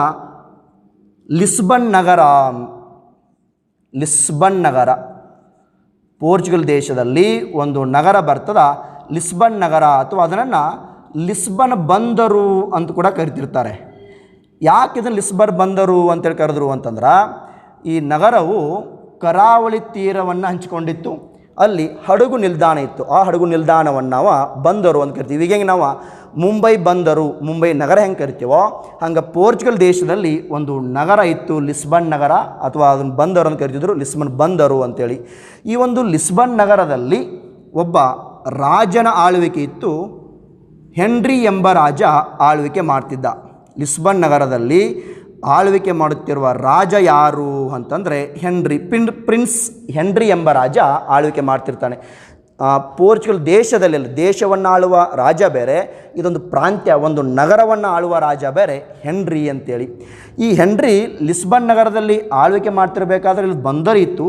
Speaker 2: ಲಿಸ್ಬನ್ ನಗರ. ಲಿಸ್ಬನ್ ನಗರ, ಪೋರ್ಚುಗಲ್ ದೇಶದಲ್ಲಿ ಒಂದು ನಗರ ಬರ್ತದ, ಲಿಸ್ಬನ್ ನಗರ, ಅಥವಾ ಅದನ್ನು ಲಿಸ್ಬನ್ ಬಂದರು ಅಂತ ಕೂಡ ಕರಿತಿರ್ತಾರೆ. ಯಾಕೆ ಇದನ್ನು ಲಿಸ್ಬನ್ ಬಂದರು ಅಂತೇಳಿ ಕರೆದ್ರು ಅಂತಂದ್ರೆ ಈ ನಗರವು ಕರಾವಳಿ ತೀರವನ್ನು ಹಂಚಿಕೊಂಡಿತ್ತು. ಅಲ್ಲಿ ಹಡಗು ನಿಲ್ದಾಣ ಇತ್ತು. ಆ ಹಡಗು ನಿಲ್ದಾಣವನ್ನು ನಾವು ಬಂದರು ಅಂತ ಕರಿತೀವಿ. ಈಗ ನಾವು ಮುಂಬೈ ಬಂದರು, ಮುಂಬೈ ನಗರ ಹೆಂಗೆ ಕರಿತೀವೋ ಹಂಗೆ ಪೋರ್ಚುಗಲ್ ದೇಶದಲ್ಲಿ ಒಂದು ನಗರ ಇತ್ತು, ಲಿಸ್ಬನ್ ನಗರ, ಅಥವಾ ಅದನ್ನು ಬಂದರು ಅಂತ ಕರಿತಿದ್ರು, ಲಿಸ್ಬನ್ ಬಂದರು ಅಂತೇಳಿ. ಈ ಒಂದು ಲಿಸ್ಬನ್ ನಗರದಲ್ಲಿ ಒಬ್ಬ ರಾಜನ ಆಳ್ವಿಕೆ ಇತ್ತು. ಹೆನ್ರಿ ಎಂಬ ರಾಜ ಆಳ್ವಿಕೆ ಮಾಡ್ತಿದ್ದ. ಲಿಸ್ಬನ್ ನಗರದಲ್ಲಿ ಆಳ್ವಿಕೆ ಮಾಡುತ್ತಿರುವ ರಾಜ ಯಾರು ಅಂತಂದರೆ ಪ್ರಿನ್ಸ್ ಹೆನ್ರಿ ಎಂಬ ರಾಜ ಆಳ್ವಿಕೆ ಮಾಡ್ತಿರ್ತಾನೆ. ಪೋರ್ಚುಗಲ್ ದೇಶದಲ್ಲಿ ದೇಶವನ್ನು ಆಳುವ ರಾಜ ಬೇರೆ, ಇದೊಂದು ಪ್ರಾಂತ್ಯ, ಒಂದು ನಗರವನ್ನು ಆಳುವ ರಾಜ ಬೇರೆ, ಹೆನ್ರಿ ಅಂತೇಳಿ. ಈ ಹೆನ್ರಿ ಲಿಸ್ಬನ್ ನಗರದಲ್ಲಿ ಆಳ್ವಿಕೆ ಮಾಡ್ತಿರ್ಬೇಕಾದ್ರೆ ಇಲ್ಲಿ ಬಂದರು ಇತ್ತು.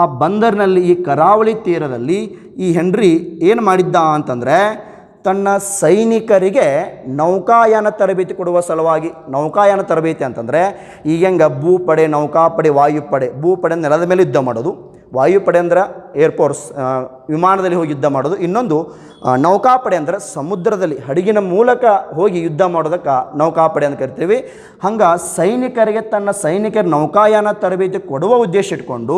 Speaker 2: ಆ ಬಂದರಿನಲ್ಲಿ ಈ ಕರಾವಳಿ ತೀರದಲ್ಲಿ ಈ ಹೆನ್ರಿ ಏನು ಮಾಡಿದ್ದ ಅಂತಂದರೆ ತನ್ನ ಸೈನಿಕರಿಗೆ ನೌಕಾಯಾನ ತರಬೇತಿ ಕೊಡುವ ಸಲುವಾಗಿ, ನೌಕಾಯಾನ ತರಬೇತಿ ಅಂತಂದರೆ ಈಗ ಹೆಂಗೆ ಭೂಪಡೆ, ನೌಕಾಪಡೆ, ವಾಯುಪಡೆ. ಭೂಪಡೆ ನೆಲದ ಮೇಲೆ ಯುದ್ಧ ಮಾಡೋದು, ವಾಯುಪಡೆ ಅಂದ್ರೆ ಏರ್ಫೋರ್ಸ್ ವಿಮಾನದಲ್ಲಿ ಹೋಗಿ ಯುದ್ಧ ಮಾಡೋದು, ಇನ್ನೊಂದು ನೌಕಾಪಡೆ ಅಂದರೆ ಸಮುದ್ರದಲ್ಲಿ ಹಡಗಿನ ಮೂಲಕ ಹೋಗಿ ಯುದ್ಧ ಮಾಡೋದಕ್ಕೆ ನೌಕಾಪಡೆ ಅಂತ ಕರಿತೀವಿ. ಹಂಗೆ ಸೈನಿಕರಿಗೆ ತನ್ನ ಸೈನಿಕರ ನೌಕಾಯಾನ ತರಬೇತಿ ಕೊಡುವ ಉದ್ದೇಶ ಇಟ್ಕೊಂಡು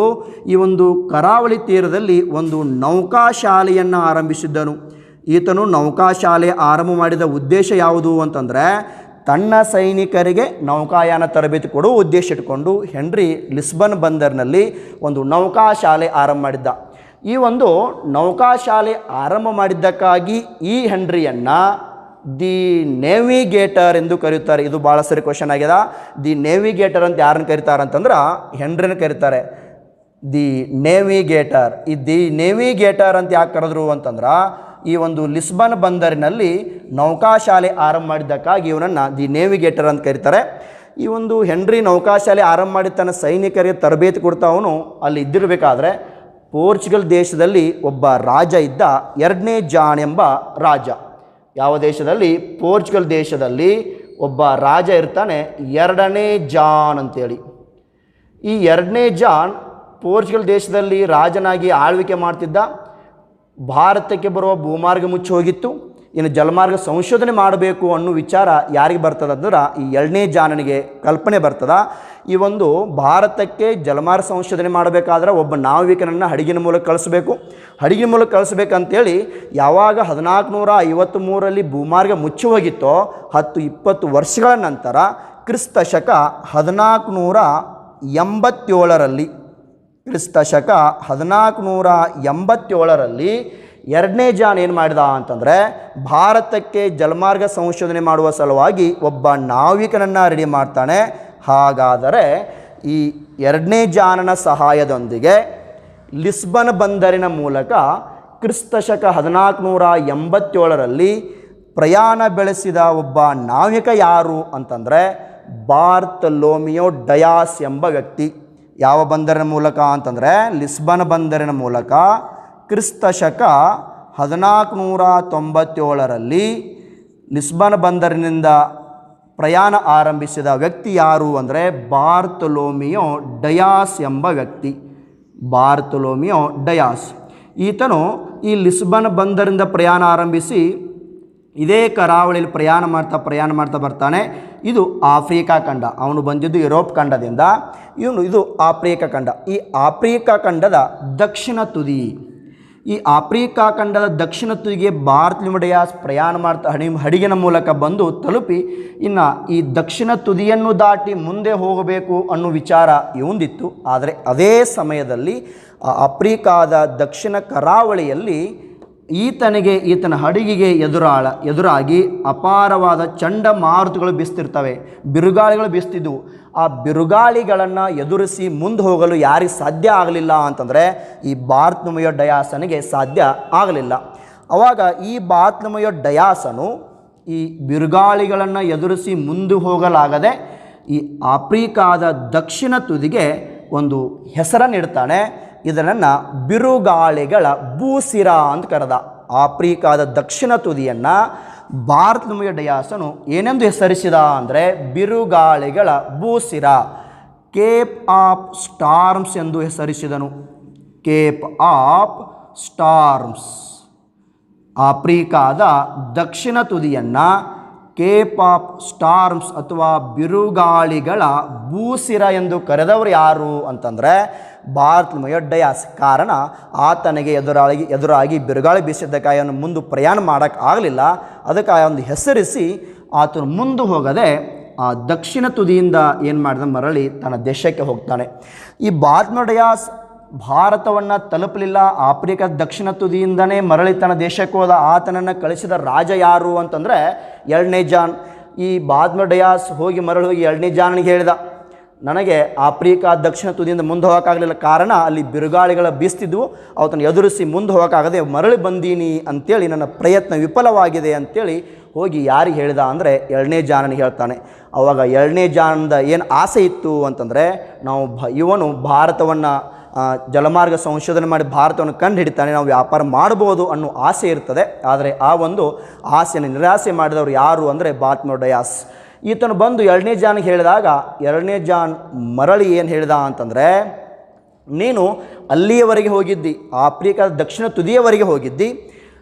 Speaker 2: ಈ ಒಂದು ಕರಾವಳಿ ತೀರದಲ್ಲಿ ಒಂದು ನೌಕಾಶಾಲೆಯನ್ನು ಆರಂಭಿಸಿದ್ದನು. ಈತನು ನೌಕಾಶಾಲೆ ಆರಂಭ ಮಾಡಿದ ಉದ್ದೇಶ ಯಾವುದು ಅಂತಂದರೆ ತನ್ನ ಸೈನಿಕರಿಗೆ ನೌಕಾಯಾನ ತರಬೇತಿ ಕೊಡುವ ಉದ್ದೇಶ ಇಟ್ಕೊಂಡು ಹೆನ್ರಿ ಲಿಸ್ಬನ್ ಬಂದರಿನಲ್ಲಿ ಒಂದು ನೌಕಾಶಾಲೆ ಆರಂಭ ಮಾಡಿದ್ದ. ಈ ಒಂದು ನೌಕಾಶಾಲೆ ಆರಂಭ ಮಾಡಿದ್ದಕ್ಕಾಗಿ ಈ ಹೆನ್ರಿಯನ್ನು ದಿ ನೇವಿಗೇಟರ್ ಎಂದು ಕರೆಯುತ್ತಾರೆ. ಇದು ಭಾಳ ಸರಿ ಕ್ವಶನ್ ಆಗ್ಯದ. ದಿ ನೇವಿಗೇಟರ್ ಅಂತ ಯಾರನ್ನು ಕರೀತಾರೆ ಅಂತಂದ್ರೆ ಹೆನ್ರಿನ ಕರೀತಾರೆ, ದಿ ನೇವಿಗೇಟರ್. ಈ ದಿ ನೇವಿಗೇಟರ್ ಅಂತ ಯಾಕೆ ಕರೆದ್ರು ಅಂತಂದ್ರೆ ಈ ಒಂದು ಲಿಸ್ಬನ್ ಬಂದರಿನಲ್ಲಿ ನೌಕಾಶಾಲೆ ಆರಂಭ ಮಾಡಿದ್ದಕ್ಕಾಗಿ ಇವನನ್ನು ದಿ ನೇವಿಗೇಟರ್ ಅಂತ ಕರೀತಾರೆ. ಈ ಒಂದು ಹೆನ್ರಿ ನೌಕಾಶಾಲೆ ಆರಂಭ ಮಾಡಿ ತನ್ನ ಸೈನಿಕರಿಗೆ ತರಬೇತಿ ಕೊಡ್ತಾ ಅವನು ಅಲ್ಲಿ ಇದ್ದಿರಬೇಕಾದ್ರೆ ಪೋರ್ಚುಗಲ್ ದೇಶದಲ್ಲಿ ಒಬ್ಬ ರಾಜ ಇದ್ದ, ಎರಡನೇ ಜಾನ್ ಎಂಬ ರಾಜ. ಯಾವ ದೇಶದಲ್ಲಿ? ಪೋರ್ಚುಗಲ್ ದೇಶದಲ್ಲಿ ಒಬ್ಬ ರಾಜ ಇರ್ತಾನೆ, ಎರಡನೇ ಜಾನ್ ಅಂತೇಳಿ. ಈ ಎರಡನೇ ಜಾನ್ ಪೋರ್ಚುಗಲ್ ದೇಶದಲ್ಲಿ ರಾಜನಾಗಿ ಆಳ್ವಿಕೆ ಮಾಡ್ತಿದ್ದ. ಭಾರತಕ್ಕೆ ಬರುವ ಭೂಮಾರ್ಗ ಮುಚ್ಚಿ ಹೋಗಿತ್ತು. ಇನ್ನು ಜಲಮಾರ್ಗ ಸಂಶೋಧನೆ ಮಾಡಬೇಕು ಅನ್ನೋ ವಿಚಾರ ಯಾರಿಗೆ ಬರ್ತದಂದ್ರೆ ಈ ಎರಡನೇ ಜಾನನಿಗೆ ಕಲ್ಪನೆ ಬರ್ತದ. ಈ ಒಂದು ಭಾರತಕ್ಕೆ ಜಲಮಾರ್ಗ ಸಂಶೋಧನೆ ಮಾಡಬೇಕಾದ್ರೆ ಒಬ್ಬ ನಾವಿಕನನ್ನು ಹಡಗಿನ ಮೂಲಕ ಕಳಿಸ್ಬೇಕು. ಹಡಗಿನ ಮೂಲಕ ಕಳಿಸ್ಬೇಕಂತೇಳಿ ಯಾವಾಗ 1453ರಲ್ಲಿ ಭೂಮಾರ್ಗ ಮುಚ್ಚಿ ಹೋಗಿತ್ತೋ 10-20 ವರ್ಷಗಳ ನಂತರ ಕ್ರಿಸ್ತ ಶಕ 1487ರಲ್ಲಿ ಕ್ರಿಸ್ತ ಶಕ 1487ರಲ್ಲಿ ಎರಡನೇ ಜಾನ್ ಏನು ಮಾಡಿದ ಅಂತಂದರೆ ಭಾರತಕ್ಕೆ ಜಲಮಾರ್ಗ ಸಂಶೋಧನೆ ಮಾಡುವ ಸಲುವಾಗಿ ಒಬ್ಬ ನಾವಿಕನನ್ನು ರೆಡಿ ಮಾಡ್ತಾನೆ. ಹಾಗಾದರೆ ಈ ಎರಡನೇ ಜಾನನ ಸಹಾಯದೊಂದಿಗೆ ಲಿಸ್ಬನ್ ಬಂದರಿನ ಮೂಲಕ ಕ್ರಿಸ್ತ ಶಕ 1487ರಲ್ಲಿ ಪ್ರಯಾಣ ಬೆಳೆಸಿದ ಒಬ್ಬ ನಾವಿಕ ಯಾರು ಅಂತಂದರೆ ಬಾರ್ತಲೋಮಿಯೋ ಡಯಾಸ್ ಎಂಬ ವ್ಯಕ್ತಿ. ಯಾವ ಬಂದರಿನ ಮೂಲಕ ಅಂತಂದರೆ ಲಿಸ್ಬನ್ ಬಂದರಿನ ಮೂಲಕ ಕ್ರಿಸ್ತ ಶಕ 1497ರಲ್ಲಿ ಲಿಸ್ಬನ್ ಬಂದರಿನಿಂದ ಪ್ರಯಾಣ ಆರಂಭಿಸಿದ ವ್ಯಕ್ತಿ ಯಾರು ಅಂದರೆ ಬಾರ್ತಲೋಮಿಯೋ ಡಯಾಸ್ ಎಂಬ ವ್ಯಕ್ತಿ. ಬಾರ್ತಲೋಮಿಯೋ ಡಯಾಸ್ ಈತನು ಈ ಲಿಸ್ಬನ್ ಬಂದರಿಂದ ಪ್ರಯಾಣ ಆರಂಭಿಸಿ ಇದೇ ಕರಾವಳಿಯಲ್ಲಿ ಪ್ರಯಾಣ ಮಾಡ್ತಾ ಬರ್ತಾನೆ. ಇದು ಆಫ್ರಿಕಾ ಖಂಡ. ಅವನು ಬಂದಿದ್ದು ಯುರೋಪ್ ಖಂಡದಿಂದ, ಇದು ಆಫ್ರಿಕಾ ಖಂಡ. ಈ ಆಫ್ರಿಕಾ ಖಂಡದ ದಕ್ಷಿಣ ತುದಿ, ಈ ಆಫ್ರಿಕಾ ಖಂಡದ ದಕ್ಷಿಣ ತುದಿಗೆ ಭಾರತ ಲಿಮಿಡಿಯಾಸ್ ಪ್ರಯಾಣ ಮಾಡ್ತಾ ಹಡಗಿನ ಮೂಲಕ ಬಂದು ತಲುಪಿ ಇನ್ನು ಈ ದಕ್ಷಿಣ ತುದಿಯನ್ನು ದಾಟಿ ಮುಂದೆ ಹೋಗಬೇಕು ಅನ್ನೋ ವಿಚಾರ ಇವಂದಿತ್ತು. ಆದರೆ ಅದೇ ಸಮಯದಲ್ಲಿ ಆಫ್ರಿಕಾದ ದಕ್ಷಿಣ ಕರಾವಳಿಯಲ್ಲಿ ಈತನ ಹಡಗಿಗೆ ಎದುರಾಗಿ ಅಪಾರವಾದ ಚಂಡಮಾರುತಗಳು ಬೀಸ್ತಿರ್ತವೆ, ಬಿರುಗಾಳಿಗಳು ಬೀಸ್ತಿದ್ವು. ಆ ಬಿರುಗಾಳಿಗಳನ್ನು ಎದುರಿಸಿ ಮುಂದೆ ಹೋಗಲು ಯಾರಿಗೆ ಸಾಧ್ಯ ಆಗಲಿಲ್ಲ ಅಂತಂದರೆ ಈ ಬಾರ್ತಲೋಮಿಯೋ ಡಯಾಸನಿಗೆ ಸಾಧ್ಯ ಆಗಲಿಲ್ಲ. ಆವಾಗ ಈ ಬಾರ್ತಲೋಮಿಯೋ ಡಯಾಸನು ಈ ಬಿರುಗಾಳಿಗಳನ್ನು ಎದುರಿಸಿ ಮುಂದೆ ಹೋಗಲಾಗದೆ ಈ ಆಫ್ರಿಕಾದ ದಕ್ಷಿಣ ತುದಿಗೆ ಒಂದು ಹೆಸರನ್ನು ಇಡ್ತಾನೆ. ಇದನ್ನು ಬಿರುಗಾಳಿಗಳ ಭೂಸಿರ ಅಂತ ಕರೆದ. ಆಫ್ರಿಕಾದ ದಕ್ಷಿಣ ತುದಿಯನ್ನು ಬಾರ್ತಲೋಮಿಯೋ ಡಯಾಸನು ಏನೆಂದು ಹೆಸರಿಸಿದ ಅಂದರೆ ಬಿರುಗಾಳಿಗಳ ಭೂಸಿರ, ಕೇಪ್ ಆಫ್ ಸ್ಟಾರ್ಮ್ಸ್ ಎಂದು ಹೆಸರಿಸಿದನು. Cape of storms. ಆಫ್ರಿಕಾದ ದಕ್ಷಿಣ ತುದಿಯನ್ನು ಕೇಪ್ ಆಫ್ ಸ್ಟಾರ್ಮ್ಸ್ ಅಥವಾ ಬಿರುಗಾಳಿಗಳ ಭೂಸಿರ ಎಂದು ಕರೆದವರು ಯಾರು ಅಂತಂದರೆ ಬಾರ್ತಲೋಮಿಯೋ ಡಯಾಸ್. ಕಾರಣ ಆತನಿಗೆ ಎದುರಾಗಿ ಬಿರುಗಾಳಿ ಬೀಸಿದ್ದಕ್ಕಾಗಿ ಅವನು ಮುಂದೆ ಪ್ರಯಾಣ ಮಾಡೋಕ್ಕೆ ಆಗಲಿಲ್ಲ. ಅದಕ್ಕಾಗಿ ಒಂದು ಹೆಸರಿಸಿ ಆತನು ಮುಂದೆ ಹೋಗದೆ ಆ ದಕ್ಷಿಣ ತುದಿಯಿಂದ ಏನು ಮಾಡಿದ ಮರಳಿ ತನ್ನ ದೇಶಕ್ಕೆ ಹೋಗ್ತಾನೆ. ಈ ಬಾರ್ತಲೋಮಿಯೋ ಡಯಾಸ್ ಭಾರತವನ್ನು ತಲುಪಲಿಲ್ಲ. ಆಫ್ರಿಕಾದ ದಕ್ಷಿಣ ತುದಿಯಿಂದನೇ ಮರಳಿ ತನ್ನ ದೇಶಕ್ಕೆ ಹೋದ. ಆತನನ್ನು ಕಳಿಸಿದ ರಾಜ ಯಾರು ಅಂತಂದರೆ 2ನೇ ಜಾನ್. ಈ ಬಾರ್ತಲೋಮಿಯೋ ಡಯಾಸ್ ಮರಳಿ ಹೋಗಿ 2ನೇ ಜಾನಿಗೆ ಹೇಳಿದ, ನನಗೆ ಆಫ್ರಿಕಾ ದಕ್ಷಿಣ ತುದಿಯಿಂದ ಮುಂದೆ ಹೋಗೋಕ್ಕಾಗಲಿಲ್ಲ, ಕಾರಣ ಅಲ್ಲಿ ಬಿರುಗಾಳಿಗಳ ಬೀಸ್ತಿದ್ವು, ಅವತನ್ನು ಎದುರಿಸಿ ಮುಂದೆ ಹೋಗೋಕ್ಕಾಗದೆ ಮರಳಿ ಬಂದೀನಿ ಅಂಥೇಳಿ ನನ್ನ ಪ್ರಯತ್ನ ವಿಫಲವಾಗಿದೆ ಅಂಥೇಳಿ ಹೋಗಿ ಯಾರಿಗೆ ಹೇಳಿದ ಅಂದರೆ 2ನೇ ಜಾನನಿಗೆ ಹೇಳ್ತಾನೆ. ಆವಾಗ 2ನೇ ಜಾನದ ಏನು ಆಸೆ ಇತ್ತು ಅಂತಂದರೆ ಇವನು ಭಾರತವನ್ನು ಜಲಮಾರ್ಗ ಸಂಶೋಧನೆ ಮಾಡಿ ಭಾರತವನ್ನು ಕಂಡು ಹಿಡಿತಾನೆ, ನಾವು ವ್ಯಾಪಾರ ಮಾಡ್ಬೋದು ಅನ್ನೋ ಆಸೆ ಇರ್ತದೆ. ಆದರೆ ಆ ಒಂದು ಆಸೆಯನ್ನು ನಿರಾಸೆ ಮಾಡಿದವರು ಯಾರು ಅಂದರೆ ಬಾರ್ತಲೋಮಿಯೋ ಡಯಾಸ್. ಈತನು ಬಂದು 2ನೇ ಜಾನಿಗೆ ಹೇಳಿದಾಗ 2ನೇ ಜಾನ್ ಮರಳಿ ಏನು ಹೇಳಿದ ಅಂತಂದರೆ, ನೀನು ಅಲ್ಲಿಯವರೆಗೆ ಹೋಗಿದ್ದಿ, ಆಫ್ರಿಕಾದ ದಕ್ಷಿಣ ತುದಿಯವರೆಗೆ ಹೋಗಿದ್ದಿ,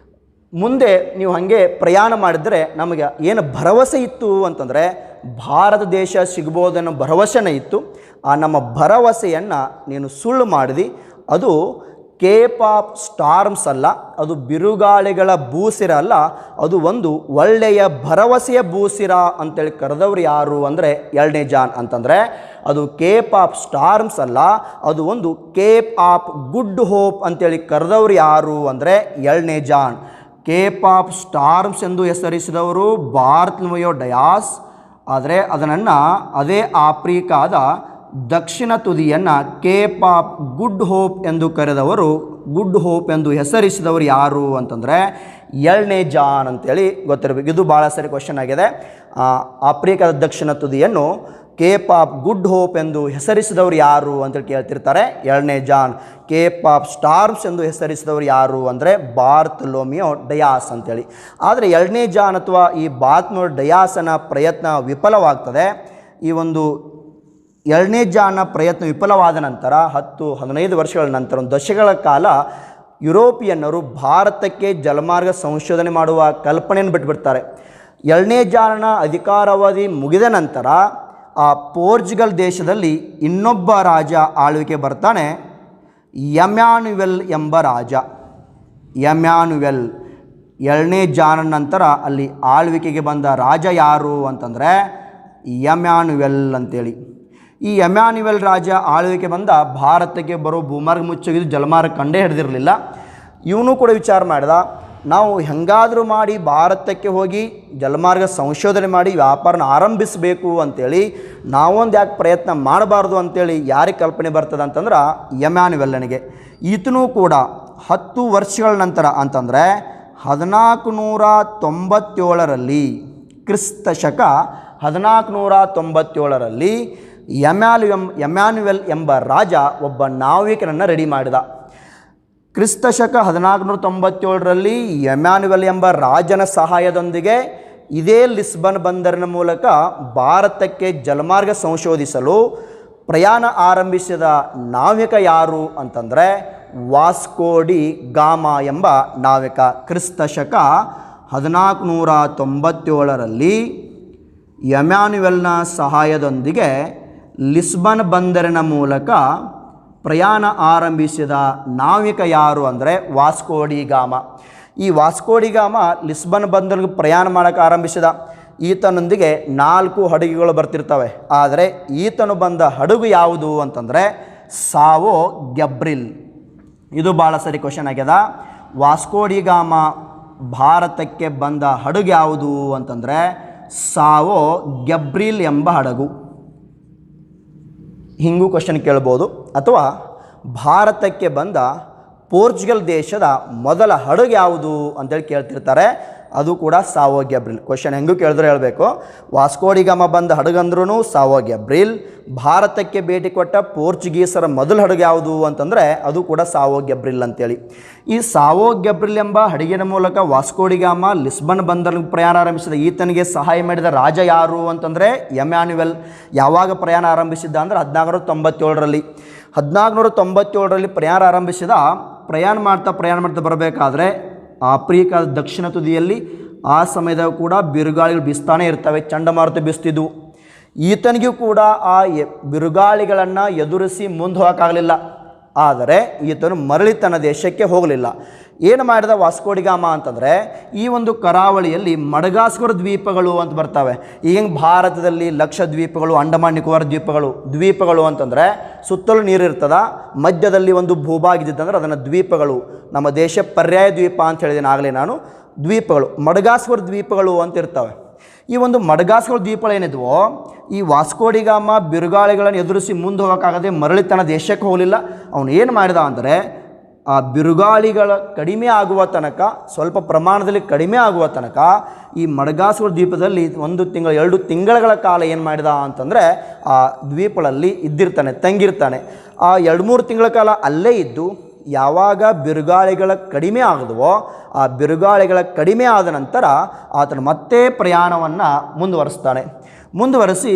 Speaker 2: ಮುಂದೆ ನೀವು ಹಾಗೆ ಪ್ರಯಾಣ ಮಾಡಿದರೆ ನಮಗೆ ಏನು ಭರವಸೆ ಇತ್ತು ಅಂತಂದರೆ ಭಾರತ ದೇಶ ಸಿಗ್ಬೋದನ್ನೋ ಭರವಸೆನೇ ಇತ್ತು. ಆ ನಮ್ಮ ಭರವಸೆಯನ್ನು ನೀನು ಸುಳ್ಳು ಮಾಡಿದಿ. ಅದು ಕೇಪ್ ಆಫ್ ಸ್ಟಾರ್ಮ್ಸ್ ಅಲ್ಲ, ಅದು ಬಿರುಗಾಳಿಗಳ ಭೂಸಿರ ಅಲ್ಲ, ಅದು ಒಂದು ಒಳ್ಳೆಯ ಭರವಸೆಯ ಭೂಸಿರ ಅಂತೇಳಿ ಕರೆದವ್ರು ಯಾರು ಅಂದರೆ 2ನೇ ಜಾನ್. ಅಂತಂದರೆ ಅದು ಕೇಪ್ ಆಫ್ ಸ್ಟಾರ್ಮ್ಸ್ ಅಲ್ಲ, ಅದು ಒಂದು ಕೇಪ್ ಆಫ್ ಗುಡ್ ಹೋಪ್ ಅಂತೇಳಿ ಕರೆದವ್ರು ಯಾರು ಅಂದರೆ 2ನೇ ಜಾನ್. ಕೇಪ್ ಆಫ್ ಸ್ಟಾರ್ಮ್ಸ್ ಎಂದು ಹೆಸರಿಸಿದವರು ಬಾರ್ತಲೋಮಿಯೋ ಡಯಾಸ್. ಆದರೆ ಅದನ್ನು ಅದೇ ಆಫ್ರಿಕಾದ ದಕ್ಷಿಣ ತುದಿಯನ್ನು ಕೇಪ್ ಆಫ್ ಗುಡ್ ಹೋಪ್ ಎಂದು ಕರೆದವರು, ಗುಡ್ ಹೋಪ್ ಎಂದು ಹೆಸರಿಸಿದವರು ಯಾರು ಅಂತಂದರೆ 2ನೇ ಜಾನ್ ಅಂತೇಳಿ ಗೊತ್ತಿರಬೇಕು. ಇದು ಭಾಳ ಸರಿ ಕ್ವಶನ್ ಆಗಿದೆ. ಆಫ್ರಿಕಾದ ದಕ್ಷಿಣ ತುದಿಯನ್ನು ಕೇಪ್ ಆಫ್ ಗುಡ್ ಹೋಪ್ ಎಂದು ಹೆಸರಿಸಿದವರು ಯಾರು ಅಂತೇಳಿ ಕೇಳ್ತಿರ್ತಾರೆ. 2ನೇ ಜಾನ್. ಕೇಪ್ ಆಫ್ ಸ್ಟಾರ್ಮ್ಸ್ ಎಂದು ಹೆಸರಿಸಿದವರು ಯಾರು ಅಂದರೆ ಬಾರ್ತಲೋಮಿಯೋ ಡಯಾಸ್ ಅಂತೇಳಿ. ಆದರೆ 2ನೇ ಜಾನ್ ಅಥವಾ ಈ ಬಾರ್ತಲೋಮಿಯೋ ಡಯಾಸನ ಪ್ರಯತ್ನ ವಿಫಲವಾಗ್ತದೆ. ಈ ಒಂದು 2ನೇ ಜಾನ್ನ ಪ್ರಯತ್ನ ವಿಫಲವಾದ ನಂತರ 10-15 ವರ್ಷಗಳ ನಂತರ, ಒಂದು ದಶಕಗಳ ಕಾಲ ಯುರೋಪಿಯನ್ನರು ಭಾರತಕ್ಕೆ ಜಲಮಾರ್ಗ ಸಂಶೋಧನೆ ಮಾಡುವ ಕಲ್ಪನೆಯನ್ನು ಬಿಟ್ಟುಬಿಡ್ತಾರೆ. 2ನೇ ಜಾನ್ನ ಅಧಿಕಾರಾವಧಿ ಮುಗಿದ ನಂತರ ಆ ಪೋರ್ಚುಗಲ್ ದೇಶದಲ್ಲಿ ಇನ್ನೊಬ್ಬ ರಾಜ ಆಳ್ವಿಕೆ ಬರ್ತಾನೆ, ಎಮ್ಯಾನ್ಯುವೆಲ್ ಎಂಬ ರಾಜ. ಎಮ್ಯಾನ್ಯುವೆಲ್ 2ನೇ ಜಾನ ನಂತರ ಅಲ್ಲಿ ಆಳ್ವಿಕೆಗೆ ಬಂದ ರಾಜ ಯಾರು ಅಂತಂದರೆ ಎಮ್ಯಾನ್ಯುವೆಲ್ ಅಂತೇಳಿ. ಈ ಎಮ್ಯಾನ್ಯುವೆಲ್ ರಾಜ ಆಳ್ವಿಕೆ ಬಂದ ಭಾರತಕ್ಕೆ ಬರೋ ಭೂಮಾರ್ಗ ಮುಚ್ಚೋಗಿದ್ದು ಜಲಮಾರ್ಗ ಕಂಡೇ ಹಿಡಿದಿರಲಿಲ್ಲ. ಇವನು ಕೂಡ ವಿಚಾರ ಮಾಡಿದ, ನಾವು ಹೆಂಗಾದರೂ ಮಾಡಿ ಭಾರತಕ್ಕೆ ಹೋಗಿ ಜಲಮಾರ್ಗ ಸಂಶೋಧನೆ ಮಾಡಿ ವ್ಯಾಪಾರನ ಆರಂಭಿಸಬೇಕು ಅಂಥೇಳಿ ನಾವೊಂದು ಯಾಕೆ ಪ್ರಯತ್ನ ಮಾಡಬಾರ್ದು ಅಂಥೇಳಿ ಯಾರಿಗೆ ಕಲ್ಪನೆ ಬರ್ತದೆ ಅಂತಂದ್ರೆ ಎಮ್ಯಾನ್ಯುವೆಲ್ಲನಿಗೆ. ಈತನೂ ಕೂಡ 10 ವರ್ಷಗಳ ನಂತರ ಅಂತಂದರೆ 1497ರಲ್ಲಿ ಕ್ರಿಸ್ತ ಶಕ 1497ರಲ್ಲಿ ಎಮ್ಯಾನ್ಯುವೆಲ್ ಎಂಬ ರಾಜ ಒಬ್ಬ ನಾವಿಕನನ್ನು ರೆಡಿ ಮಾಡಿದ. ಕ್ರಿಸ್ತ ಶಕ 1497ರಲ್ಲಿ ಎಮ್ಯಾನ್ಯುವೆಲ್ ಎಂಬ ರಾಜನ ಸಹಾಯದೊಂದಿಗೆ ಇದೇ ಲಿಸ್ಬನ್ ಬಂದರಿನ ಮೂಲಕ ಭಾರತಕ್ಕೆ ಜಲಮಾರ್ಗ ಸಂಶೋಧಿಸಲು ಪ್ರಯಾಣ ಆರಂಭಿಸಿದ ನಾವಿಕ ಯಾರು ಅಂತಂದರೆ ವಾಸ್ಕೋ ಡಿ ಗಾಮಾ ಎಂಬ ನಾವಿಕ. ಕ್ರಿಸ್ತ ಶಕ 1497ರಲ್ಲಿ ಎಮ್ಯಾನ್ಯುವೆಲ್ನ ಸಹಾಯದೊಂದಿಗೆ ಲಿಸ್ಬನ್ ಬಂದರಿನ ಮೂಲಕ ಪ್ರಯಾಣ ಆರಂಭಿಸಿದ ನಾವಿಕ ಯಾರು ಅಂದರೆ ವಾಸ್ಕೋಡಿ ಗಾಮ. ಈ ವಾಸ್ಕೋಡಿ ಗಾಮ ಲಿಸ್ಬನ್ ಬಂದರಿಗೆ ಪ್ರಯಾಣ ಮಾಡೋಕ್ಕೆ ಆರಂಭಿಸಿದ. ಈತನೊಂದಿಗೆ 4 ಹಡಗುಗಳು ಬರ್ತಿರ್ತವೆ. ಆದರೆ ಈತನು ಬಂದ ಹಡಗು ಯಾವುದು ಅಂತಂದರೆ ಸಾವೋ ಗ್ಯಾಬ್ರಿಲ್. ಇದು ಭಾಳ ಸರಿ ಕ್ವಶನ್ ಆಗ್ಯದ. ವಾಸ್ಕೋಡಿ ಗಾಮ ಭಾರತಕ್ಕೆ ಬಂದ ಹಡಗು ಯಾವುದು ಅಂತಂದರೆ ಸಾವೋ ಗ್ಯಾಬ್ರಿಲ್ ಎಂಬ ಹಡಗು. ಹಿಂಗೂ ಕ್ವಶನ್ ಕೇಳ್ಬೋದು. ಅಥವಾ ಭಾರತಕ್ಕೆ ಬಂದ ಪೋರ್ಚುಗಲ್ ದೇಶದ ಮೊದಲ ಹಡಗು ಯಾವುದು ಅಂತೇಳಿ ಕೇಳ್ತಿರ್ತಾರೆ. ಅದು ಕೂಡ ಸಾವೋ ಗ್ಯಾಬ್ರಿಲ್. ಕ್ವಶನ್ ಹೆಂಗೂ ಕೇಳಿದ್ರೆ ಹೇಳಬೇಕು. ವಾಸ್ಕೋಡಿ ಗಾಮ ಬಂದ ಹಡಗಂದ್ರೂ ಸಾವೋ ಗ್ಯಾಬ್ರಿಲ್. ಭಾರತಕ್ಕೆ ಭೇಟಿ ಕೊಟ್ಟ ಪೋರ್ಚುಗೀಸರ ಮೊದಲ ಹಡಗು ಯಾವುದು ಅಂತಂದರೆ ಅದು ಕೂಡ ಸಾವೋ ಗ್ಯಾಬ್ರಿಲ್ ಅಂತೇಳಿ. ಈ ಸಾವೋ ಗ್ಯಾಬ್ರಿಲ್ ಎಂಬ ಹಡಗಿನ ಮೂಲಕ ವಾಸ್ಕೋಡಿ ಗಾಮ ಲಿಸ್ಬನ್ ಬಂದರಿಗೆ ಪ್ರಯಾಣ ಆರಂಭಿಸಿದ. ಈತನಿಗೆ ಸಹಾಯ ಮಾಡಿದ ರಾಜ ಯಾರು ಅಂತಂದರೆ ಎಮ್ಯಾನ್ಯುವೆಲ್. ಯಾವಾಗ ಪ್ರಯಾಣ ಆರಂಭಿಸಿದ್ದ ಅಂದರೆ 1497ರಲ್ಲಿ. 1497ರಲ್ಲಿ ಪ್ರಯಾಣ ಆರಂಭಿಸಿದ. ಪ್ರಯಾಣ ಮಾಡ್ತಾ ಬರಬೇಕಾದ್ರೆ ಆಫ್ರಿಕಾದ ದಕ್ಷಿಣ ತುದಿಯಲ್ಲಿ ಆ ಸಮಯದಾಗ ಕೂಡ ಬಿರುಗಾಳಿಗಳು ಬೀಸ್ತಾನೆ ಇರ್ತವೆ, ಚಂಡಮಾರುತ ಬೀಸ್ತಿದ್ವು. ಈತನಿಗೂ ಕೂಡ ಆ ಬಿರುಗಾಳಿಗಳನ್ನು ಎದುರಿಸಿ ಮುಂದೆ ಹೋಗೋಕ್ಕಾಗಲಿಲ್ಲ. ಆದರೆ ಈತನು ಮರಳಿ ತನ್ನ ದೇಶಕ್ಕೆ ಹೋಗಲಿಲ್ಲ. ಏನು ಮಾಡಿದ ವಾಸ್ಕೋಡಿ ಗಾಮ ಅಂತಂದರೆ ಈ ಒಂದು ಕರಾವಳಿಯಲ್ಲಿ ಮಡಗಾಸ್ಕರ್ ದ್ವೀಪಗಳು ಅಂತ ಬರ್ತವೆ. ಈಗ ಭಾರತದಲ್ಲಿ ಲಕ್ಷದ್ವೀಪಗಳು, ಅಂಡಮಾನ್ ನಿಕೋಬಾರ್ ದ್ವೀಪಗಳು ಅಂತಂದರೆ ಸುತ್ತಲೂ ನೀರು ಇರ್ತದ, ಮಧ್ಯದಲ್ಲಿ ಒಂದು ಭೂಭಾಗ ಇದ್ದಿತ್ತಂದ್ರೆ ಅದನ್ನು ದ್ವೀಪಗಳು, ನಮ್ಮ ದೇಶ ಪರ್ಯಾಯ ದ್ವೀಪ ಅಂತ ಹೇಳಿದ್ದೀನಿ ಆಗಲೇ ನಾನು. ದ್ವೀಪಗಳು ಮಡಗಾಸ್ಕರ್ ದ್ವೀಪಗಳು ಅಂತ ಇರ್ತವೆ. ಈ ಒಂದು ಮಡಗಾಸ್ಕರ್ ದ್ವೀಪಗಳು ಏನಿದ್ವೋ ಈ ವಾಸ್ಕೋಡಿ ಗಾಮ ಬಿರುಗಾಳಿಗಳನ್ನು ಎದುರಿಸಿ ಮುಂದೆ ಹೋಗೋಕ್ಕಾಗದೆ ಮರಳಿ ತನ್ನ ದೇಶಕ್ಕೆ ಹೋಗಲಿಲ್ಲ. ಅವನು ಏನು ಮಾಡಿದ ಅಂದರೆ ಆ ಬಿರುಗಾಳಿಗಳ ಕಡಿಮೆ ಆಗುವ ತನಕ, ಸ್ವಲ್ಪ ಪ್ರಮಾಣದಲ್ಲಿ ಕಡಿಮೆ ಆಗುವ ತನಕ ಈ ಮಡಗಾಸ್ಕರ್ ದ್ವೀಪದಲ್ಲಿ 1 ತಿಂಗಳು 2 ತಿಂಗಳ ಕಾಲ ಏನು ಮಾಡಿದ ಅಂತಂದರೆ ಆ ದ್ವೀಪಗಳಲ್ಲಿ ತಂಗಿರ್ತಾನೆ. ಆ 2-3 ತಿಂಗಳ ಕಾಲ ಅಲ್ಲೇ ಇದ್ದು ಯಾವಾಗ ಬಿರುಗಾಳಿಗಳ ಕಡಿಮೆ ಆದವೋ ಆ ಬಿರುಗಾಳಿಗಳ ಕಡಿಮೆ ಆದ ನಂತರ ಆತನು ಮತ್ತೆ ಪ್ರಯಾಣವನ್ನು ಮುಂದುವರಿಸಿ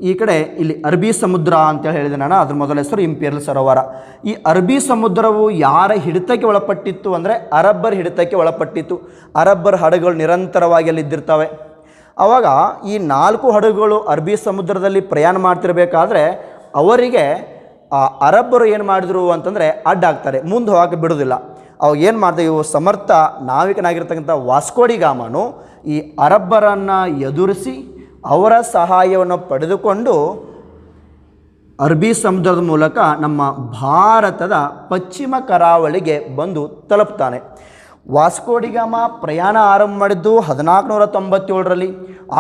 Speaker 2: ಈ ಕಡೆ ಇಲ್ಲಿ ಅರಬ್ಬಿ ಸಮುದ್ರ ಅಂತೇಳಿ ಹೇಳಿದೆ ನಾನು. ಅದ್ರ ಮೊದಲ ಹೆಸರು ಇಂಪೀರಿಯಲ್ ಸರೋವರ. ಈ ಅರಬ್ಬಿ ಸಮುದ್ರವು ಯಾರ ಹಿಡಿತಕ್ಕೆ ಒಳಪಟ್ಟಿತ್ತು ಅಂದರೆ ಅರಬ್ಬರ ಹಿಡಿತಕ್ಕೆ ಒಳಪಟ್ಟಿತ್ತು. ಅರಬ್ಬರ ಹಡಗುಗಳು ನಿರಂತರವಾಗಿ ಅಲ್ಲಿ ಇದ್ದಿರ್ತವೆ. ಆವಾಗ ಈ 4 ಹಡಗುಗಳು ಅರಬ್ಬಿ ಸಮುದ್ರದಲ್ಲಿ ಪ್ರಯಾಣ ಮಾಡ್ತಿರ್ಬೇಕಾದ್ರೆ ಅವರಿಗೆ ಆ ಅರಬ್ಬರು ಏನು ಮಾಡಿದ್ರು ಅಂತಂದರೆ ಅಡ್ಡಾಗ್ತಾರೆ, ಮುಂದೆ ಹೋಗಕ್ಕೆ ಬಿಡೋದಿಲ್ಲ. ಅವಾಗ ಏನು ಮಾಡಿದೆ, ಇವು ಸಮರ್ಥ ನಾವಿಕನಾಗಿರ್ತಕ್ಕಂಥ ವಾಸ್ಕೋಡಿ ಗಾಮನು ಈ ಅರಬ್ಬರನ್ನು ಎದುರಿಸಿ ಅವರ ಸಹಾಯವನ್ನು ಪಡೆದುಕೊಂಡು ಅರಬ್ಬಿ ಸಮುದ್ರದ ಮೂಲಕ ನಮ್ಮ ಭಾರತದ ಪಶ್ಚಿಮ ಕರಾವಳಿಗೆ ಬಂದು ತಲುಪ್ತಾನೆ. ವಾಸ್ಕೋಡಿ ಗಾಮ ಪ್ರಯಾಣ ಆರಂಭ ಮಾಡಿದ್ದು 1497ರಲ್ಲಿ.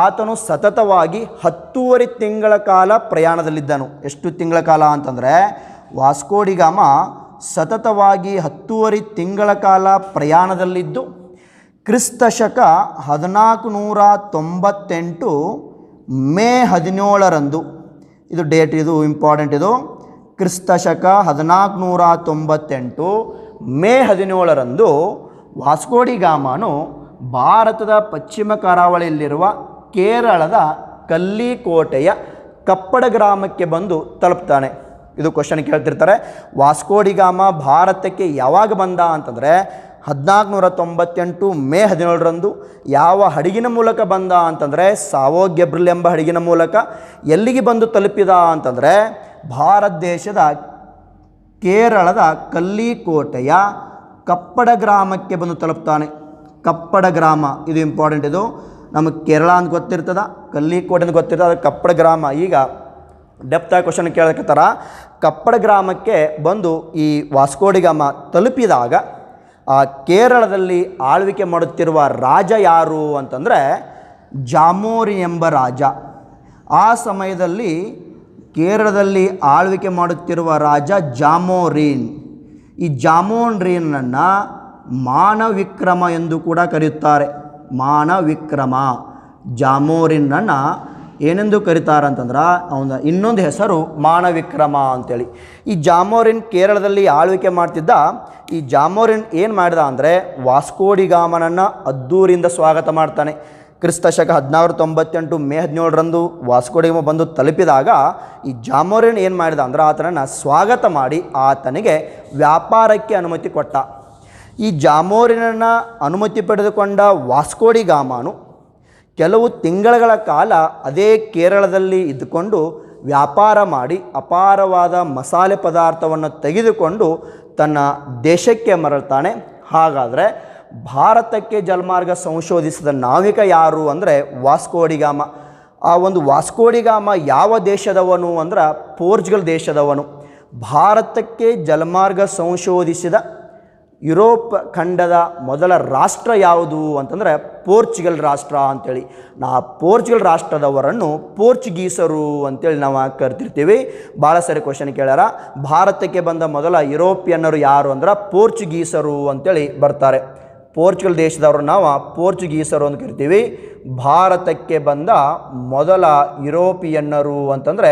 Speaker 2: ಆತನು ಸತತವಾಗಿ 10.5 ತಿಂಗಳ ಕಾಲ ಪ್ರಯಾಣದಲ್ಲಿದ್ದನು. ಎಷ್ಟು ತಿಂಗಳ ಕಾಲ ಅಂತಂದರೆ ವಾಸ್ಕೋಡಿ ಗಾಮ ಸತತವಾಗಿ 10.5 ತಿಂಗಳ ಕಾಲ ಪ್ರಯಾಣದಲ್ಲಿದ್ದು ಕ್ರಿಸ್ತಶಕ 1498 ಮೇ 17ರಂದು, ಇದು ಡೇಟ್, ಇದು ಇಂಪಾರ್ಟೆಂಟ್, ಇದು ಕ್ರಿಸ್ತಶಕ 1498 ಮೇ 17ರಂದು ವಾಸ್ಕೋಡಿ ಗಾಮನು ಭಾರತದ ಪಶ್ಚಿಮ ಕರಾವಳಿಯಲ್ಲಿರುವ ಕೇರಳದ ಕಲ್ಲಿಕೋಟೆಯ ಕಪ್ಪಡ ಗ್ರಾಮಕ್ಕೆ ಬಂದು ತಲುಪ್ತಾನೆ. ಇದು ಕ್ವಶನ್ ಕೇಳ್ತಿರ್ತಾರೆ. ವಾಸ್ಕೋಡಿ ಗಾಮ ಭಾರತಕ್ಕೆ ಯಾವಾಗ ಬಂದ ಅಂತಂದರೆ 1498 ಮೇ 17ರಂದು. ಯಾವ ಹಡಗಿನ ಮೂಲಕ ಬಂದ ಅಂತಂದರೆ ಸಾವೋ ಗ್ಯಾಬ್ರಿಲ್ ಎಂಬ ಹಡಗಿನ ಮೂಲಕ. ಎಲ್ಲಿಗೆ ಬಂದು ತಲುಪಿದ ಅಂತಂದರೆ ಭಾರತ ದೇಶದ ಕೇರಳದ ಕಲ್ಲಿಕೋಟೆಯ ಕಪ್ಪಡ ಗ್ರಾಮಕ್ಕೆ ಬಂದು ತಲುಪ್ತಾನೆ. ಕಪ್ಪಡ ಗ್ರಾಮ ಇದು ಇಂಪಾರ್ಟೆಂಟ್. ಇದು ನಮಗೆ ಕೇರಳ ಅಂತ ಗೊತ್ತಿರ್ತದ, ಕಲ್ಲಿಕೋಟೆ ಅಂತ ಗೊತ್ತಿರ್ತದೆ, ಅದು ಕಪ್ಪಡ ಗ್ರಾಮ. ಈಗ ಡೆಪ್ತಾಗಿ ಕ್ವಶನ್ ಕೇಳಕತ್ತಾರ. ಕಪ್ಪಡ ಗ್ರಾಮಕ್ಕೆ ಬಂದು ಈ ವಾಸ್ಕೋಡಿ ಗಾಮ ತಲುಪಿದಾಗ ಆ ಕೇರಳದಲ್ಲಿ ಆಳ್ವಿಕೆ ಮಾಡುತ್ತಿರುವ ರಾಜ ಯಾರು ಅಂತಂದರೆ ಜಾಮೋರಿನ್ ಎಂಬ ರಾಜ. ಆ ಸಮಯದಲ್ಲಿ ಕೇರಳದಲ್ಲಿ ಆಳ್ವಿಕೆ ಮಾಡುತ್ತಿರುವ ರಾಜ ಜಾಮೋರಿನ್. ಈ ಜಾಮೋರಿನನ್ನು ಮಾನವಿಕ್ರಮ ಎಂದು ಕೂಡ ಕರೆಯುತ್ತಾರೆ. ಮಾನವಿಕ್ರಮ ಜಾಮೋರಿನನ್ನು ಏನೆಂದು ಕರೀತಾರೆ ಅಂತಂದ್ರೆ ಅವನ ಇನ್ನೊಂದು ಹೆಸರು ಮಾನವಿಕ್ರಮ ಅಂತೇಳಿ. ಈ ಜಾಮೋರಿನ್ ಕೇರಳದಲ್ಲಿ ಆಳ್ವಿಕೆ ಮಾಡ್ತಿದ್ದ. ಈ ಜಾಮೋರಿನ್ ಏನು ಮಾಡಿದ ಅಂದರೆ ವಾಸ್ಕೋಡಿ ಗಾಮನನ್ನು ಅದ್ದೂರಿಂದ ಸ್ವಾಗತ ಮಾಡ್ತಾನೆ. ಕ್ರಿಸ್ತಶಕ 1498 ಮೇ 17ರಂದು ವಾಸ್ಕೋಡಿ ಗಾಮ ಬಂದು ತಲುಪಿದಾಗ ಈ ಜಾಮೋರಿನ್ ಏನು ಮಾಡಿದ ಅಂದ್ರೆ ಆತನನ್ನು ಸ್ವಾಗತ ಮಾಡಿ ಆತನಿಗೆ ವ್ಯಾಪಾರಕ್ಕೆ ಅನುಮತಿ ಕೊಟ್ಟ. ಈ ಜಾಮೋರಿನನ್ನು ಅನುಮತಿ ಪಡೆದುಕೊಂಡ ವಾಸ್ಕೋಡಿ ಗಾಮನು ಕೆಲವು ತಿಂಗಳ ಕಾಲ ಅದೇ ಕೇರಳದಲ್ಲಿ ಇದ್ದುಕೊಂಡು ವ್ಯಾಪಾರ ಮಾಡಿ ಅಪಾರವಾದ ಮಸಾಲೆ ಪದಾರ್ಥವನ್ನು ತೆಗೆದುಕೊಂಡು ತನ್ನ ದೇಶಕ್ಕೆ ಮರಳ್ತಾನೆ. ಹಾಗಾದರೆ ಭಾರತಕ್ಕೆ ಜಲಮಾರ್ಗ ಸಂಶೋಧಿಸಿದ ನಾವಿಕ ಯಾರು ಅಂದರೆ ವಾಸ್ಕೋಡಿಗಾಮ. ಆ ಒಂದು ವಾಸ್ಕೋಡಿಗಾಮ ಯಾವ ದೇಶದವನು ಅಂದ್ರೆ ಪೋರ್ಚುಗಲ್ ದೇಶದವನು. ಭಾರತಕ್ಕೆ ಜಲಮಾರ್ಗ ಸಂಶೋಧಿಸಿದ ಯುರೋಪ್ ಖಂಡದ ಮೊದಲ ರಾಷ್ಟ್ರ ಯಾವುದು ಅಂತಂದರೆ ಪೋರ್ಚುಗಲ್ ರಾಷ್ಟ್ರ ಅಂಥೇಳಿ. ಪೋರ್ಚುಗಲ್ ರಾಷ್ಟ್ರದವರನ್ನು ಪೋರ್ಚುಗೀಸರು ಅಂತೇಳಿ ನಾವು ಕರಿತಿರ್ತೀವಿ. ಭಾಳ ಸರಿ ಕ್ವಶನ್ ಕೇಳ್ಯಾರ. ಭಾರತಕ್ಕೆ ಬಂದ ಮೊದಲ ಯುರೋಪಿಯನ್ನರು ಯಾರು ಅಂದ್ರೆ ಪೋರ್ಚುಗೀಸರು ಅಂತೇಳಿ ಬರ್ತಾರೆ. ಪೋರ್ಚುಗಲ್ ದೇಶದವರು ನಾವು ಪೋರ್ಚುಗೀಸರು ಅಂತ ಕರಿತೀವಿ. ಭಾರತಕ್ಕೆ ಬಂದ ಮೊದಲ ಯುರೋಪಿಯನ್ನರು ಅಂತಂದರೆ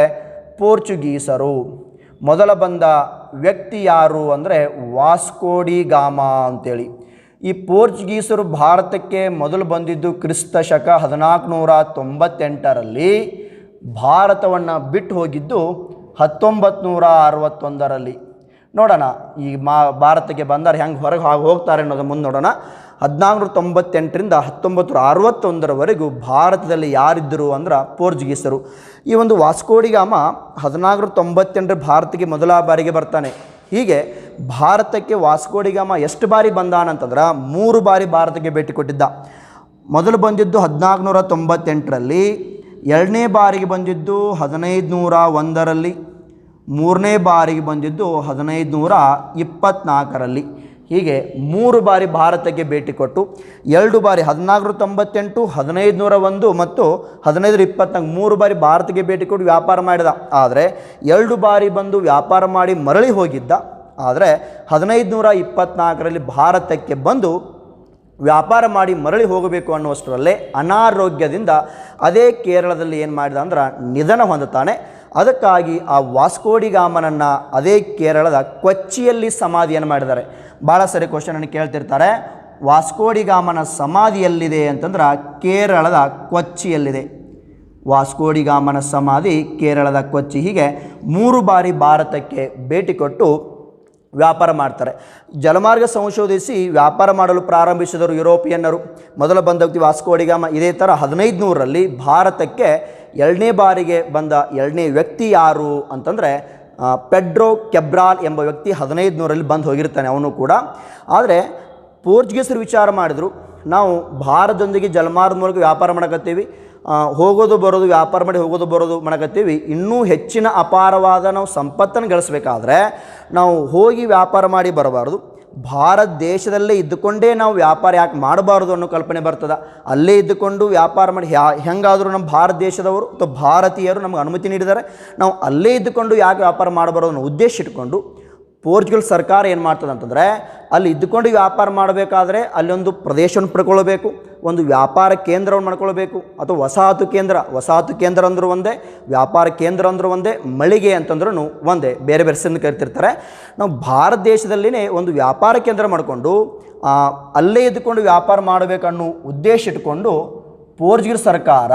Speaker 2: ಪೋರ್ಚುಗೀಸರು. ಮೊದಲ ಬಂದ ವ್ಯಕ್ತಿ ಯಾರು ಅಂದರೆ ವಾಸ್ಕೋಡಿಗಾಮ ಅಂತೇಳಿ. ಈ ಪೋರ್ಚುಗೀಸರು ಭಾರತಕ್ಕೆ ಮೊದಲು ಬಂದಿದ್ದು ಕ್ರಿಸ್ತ ಶಕ 1498ರಲ್ಲಿ. ಭಾರತವನ್ನು ಬಿಟ್ಟು ಹೋಗಿದ್ದು 1961ರಲ್ಲಿ. ನೋಡೋಣ ಈ ಭಾರತಕ್ಕೆ ಬಂದರೆ ಹೆಂಗೆ ಹೊರಗೆ ಹೋಗ್ತಾರೆ ಅನ್ನೋದು ಮುಂದೆ ನೋಡೋಣ. 1498ರಿಂದ 1961ರವರೆಗೂ ಭಾರತದಲ್ಲಿ ಯಾರಿದ್ದರು ಅಂದ್ರೆ ಪೋರ್ಚುಗೀಸರು. ಈ ಒಂದು ವಾಸ್ಕೋಡಿಗಾಮ 1498 ಭಾರತಕ್ಕೆ ಮೊದಲ ಬಾರಿಗೆ ಬರ್ತಾನೆ. ಹೀಗೆ ಭಾರತಕ್ಕೆ ವಾಸ್ಕೋಡಿಗಾಮ ಎಷ್ಟು ಬಾರಿ ಬಂದಾನಂತಂದ್ರೆ 3 ಬಾರಿ ಭಾರತಕ್ಕೆ ಭೇಟಿ ಕೊಟ್ಟಿದ್ದ. ಮೊದಲು ಬಂದಿದ್ದು 1498ರಲ್ಲಿ, ಎರಡನೇ ಬಾರಿಗೆ ಬಂದಿದ್ದು 1501ರಲ್ಲಿ, ಮೂರನೇ ಬಾರಿಗೆ ಬಂದಿದ್ದು 1524ರಲ್ಲಿ. ಹೀಗೆ 3 ಬಾರಿ ಭಾರತಕ್ಕೆ ಭೇಟಿ ಕೊಟ್ಟು 2 ಬಾರಿ 1498, 1501 ಮತ್ತು 1524 3 ಬಾರಿ ಭಾರತಕ್ಕೆ ಭೇಟಿ ಕೊಟ್ಟು ವ್ಯಾಪಾರ ಮಾಡಿದ. ಆದರೆ 2 ಬಾರಿ ಬಂದು ವ್ಯಾಪಾರ ಮಾಡಿ ಮರಳಿ ಹೋಗಿದ್ದ. ಆದರೆ 1524ರಲ್ಲಿ ಭಾರತಕ್ಕೆ ಬಂದು ವ್ಯಾಪಾರ ಮಾಡಿ ಮರಳಿ ಹೋಗಬೇಕು ಅನ್ನುವಷ್ಟರಲ್ಲೇ ಅನಾರೋಗ್ಯದಿಂದ ಅದೇ ಕೇರಳದಲ್ಲಿ ಏನು ಮಾಡಿದ ಅಂದ್ರೆ ನಿಧನ ಹೊಂದುತ್ತಾನೆ. ಅದಕ್ಕಾಗಿ ಆ ವಾಸ್ಕೋಡಿಗಾಮನನ್ನು ಅದೇ ಕೇರಳದ ಕೊಚ್ಚಿಯಲ್ಲಿ ಸಮಾಧಿಯನ್ನು ಮಾಡಿದ್ದಾರೆ. ಭಾಳ ಸರಿ ಕ್ವಶನನ್ನು ಕೇಳ್ತಿರ್ತಾರೆ. ವಾಸ್ಕೋಡಿಗಾಮನ ಸಮಾಧಿಯಲ್ಲಿದೆ ಅಂತಂದ್ರೆ ಕೇರಳದ ಕೊಚ್ಚಿಯಲ್ಲಿದೆ. ವಾಸ್ಕೋಡಿಗಾಮನ ಸಮಾಧಿ ಕೇರಳದ ಕೊಚ್ಚಿ. ಹೀಗೆ 3 ಬಾರಿ ಭಾರತಕ್ಕೆ ಭೇಟಿ ಕೊಟ್ಟು ವ್ಯಾಪಾರ ಮಾಡ್ತಾರೆ. ಜಲಮಾರ್ಗ ಸಂಶೋಧಿಸಿ ವ್ಯಾಪಾರ ಮಾಡಲು ಪ್ರಾರಂಭಿಸಿದರು ಯುರೋಪಿಯನ್ನರು. ಮೊದಲ ಬಂದ ವ್ಯಕ್ತಿ ವಾಸ್ಕೋಡಿಗಾಮ. ಇದೇ ಥರ 1500ರಲ್ಲಿ ಭಾರತಕ್ಕೆ 2ನೇ ಬಾರಿಗೆ ಬಂದ 2ನೇ ವ್ಯಕ್ತಿ ಯಾರು ಅಂತಂದರೆ ಪೆಡ್ರೋ ಕೆಬ್ರಾಲ್ ಎಂಬ ವ್ಯಕ್ತಿ 1500ರಲ್ಲಿ ಬಂದು ಹೋಗಿರ್ತಾನೆ ಅವನು ಕೂಡ. ಆದರೆ ಪೋರ್ಚುಗೀಸರು ವಿಚಾರ ಮಾಡಿದರು, ನಾವು ಭಾರತದೊಂದಿಗೆ ಜಲಮಾರ್ಗದ ಮೂಲಕ ವ್ಯಾಪಾರ ಮಾಡಕತ್ತೀವಿ, ಹೋಗೋದು ಬರೋದು ವ್ಯಾಪಾರ ಮಾಡಿ ಹೋಗೋದು ಬರೋದು ಮಾಡಕತ್ತೀವಿ. ಇನ್ನೂ ಹೆಚ್ಚಿನ ಅಪಾರವಾದ ನಾವು ಸಂಪತ್ತನ್ನು ಗಳಿಸಬೇಕಾದ್ರೆ ನಾವು ಹೋಗಿ ವ್ಯಾಪಾರ ಮಾಡಿ ಬರಬಾರ್ದು, ಭಾರತ ದೇಶದಲ್ಲೇ ಇದ್ದುಕೊಂಡೇ ನಾವು ವ್ಯಾಪಾರ ಯಾಕೆ ಮಾಡಬಾರ್ದು ಅನ್ನೋ ಕಲ್ಪನೆ ಬರ್ತದೆ. ಅಲ್ಲೇ ಇದ್ದುಕೊಂಡು ವ್ಯಾಪಾರ ಮಾಡಿ ಹೆಂಗಾದರೂ ನಮ್ಮ ಭಾರತ ದೇಶದವರು ಅಥವಾ ಭಾರತೀಯರು ನಮಗೆ ಅನುಮತಿ ನೀಡಿದ್ದಾರೆ, ನಾವು ಅಲ್ಲೇ ಇದ್ದುಕೊಂಡು ಯಾಕೆ ವ್ಯಾಪಾರ ಮಾಡಬಾರ್ದು ಅನ್ನೋ ಉದ್ದೇಶ ಇಟ್ಕೊಂಡು ಪೋರ್ಚುಗಲ್ ಸರ್ಕಾರ ಏನು ಮಾಡ್ತದೆ ಅಂತಂದರೆ ಅಲ್ಲಿ ಇದ್ದುಕೊಂಡು ವ್ಯಾಪಾರ ಮಾಡಬೇಕಾದ್ರೆ ಅಲ್ಲೊಂದು ಪ್ರದೇಶವನ್ನು ಪಡ್ಕೊಳ್ಬೇಕು, ಒಂದು ವ್ಯಾಪಾರ ಕೇಂದ್ರವನ್ನು ಮಾಡ್ಕೊಳ್ಬೇಕು. ಅಥವಾ ವಸಾಹತು ಕೇಂದ್ರ ಅಂದರೂ ಒಂದೇ, ವ್ಯಾಪಾರ ಕೇಂದ್ರ ಅಂದರೂ ಒಂದೇ, ಮಳಿಗೆ ಅಂತಂದ್ರೂ ಒಂದೇ, ಬೇರೆ ಬೇರೆ ಹೆಸರನ್ನು ಕರಿತಿರ್ತಾರೆ. ನಾವು ಭಾರತ ದೇಶದಲ್ಲಿನೇ ಒಂದು ವ್ಯಾಪಾರ ಕೇಂದ್ರ ಮಾಡಿಕೊಂಡು ಅಲ್ಲೇ ಇದ್ದುಕೊಂಡು ವ್ಯಾಪಾರ ಮಾಡಬೇಕನ್ನೋ ಉದ್ದೇಶ ಇಟ್ಕೊಂಡು ಪೋರ್ಚುಗೀಸ್ ಸರ್ಕಾರ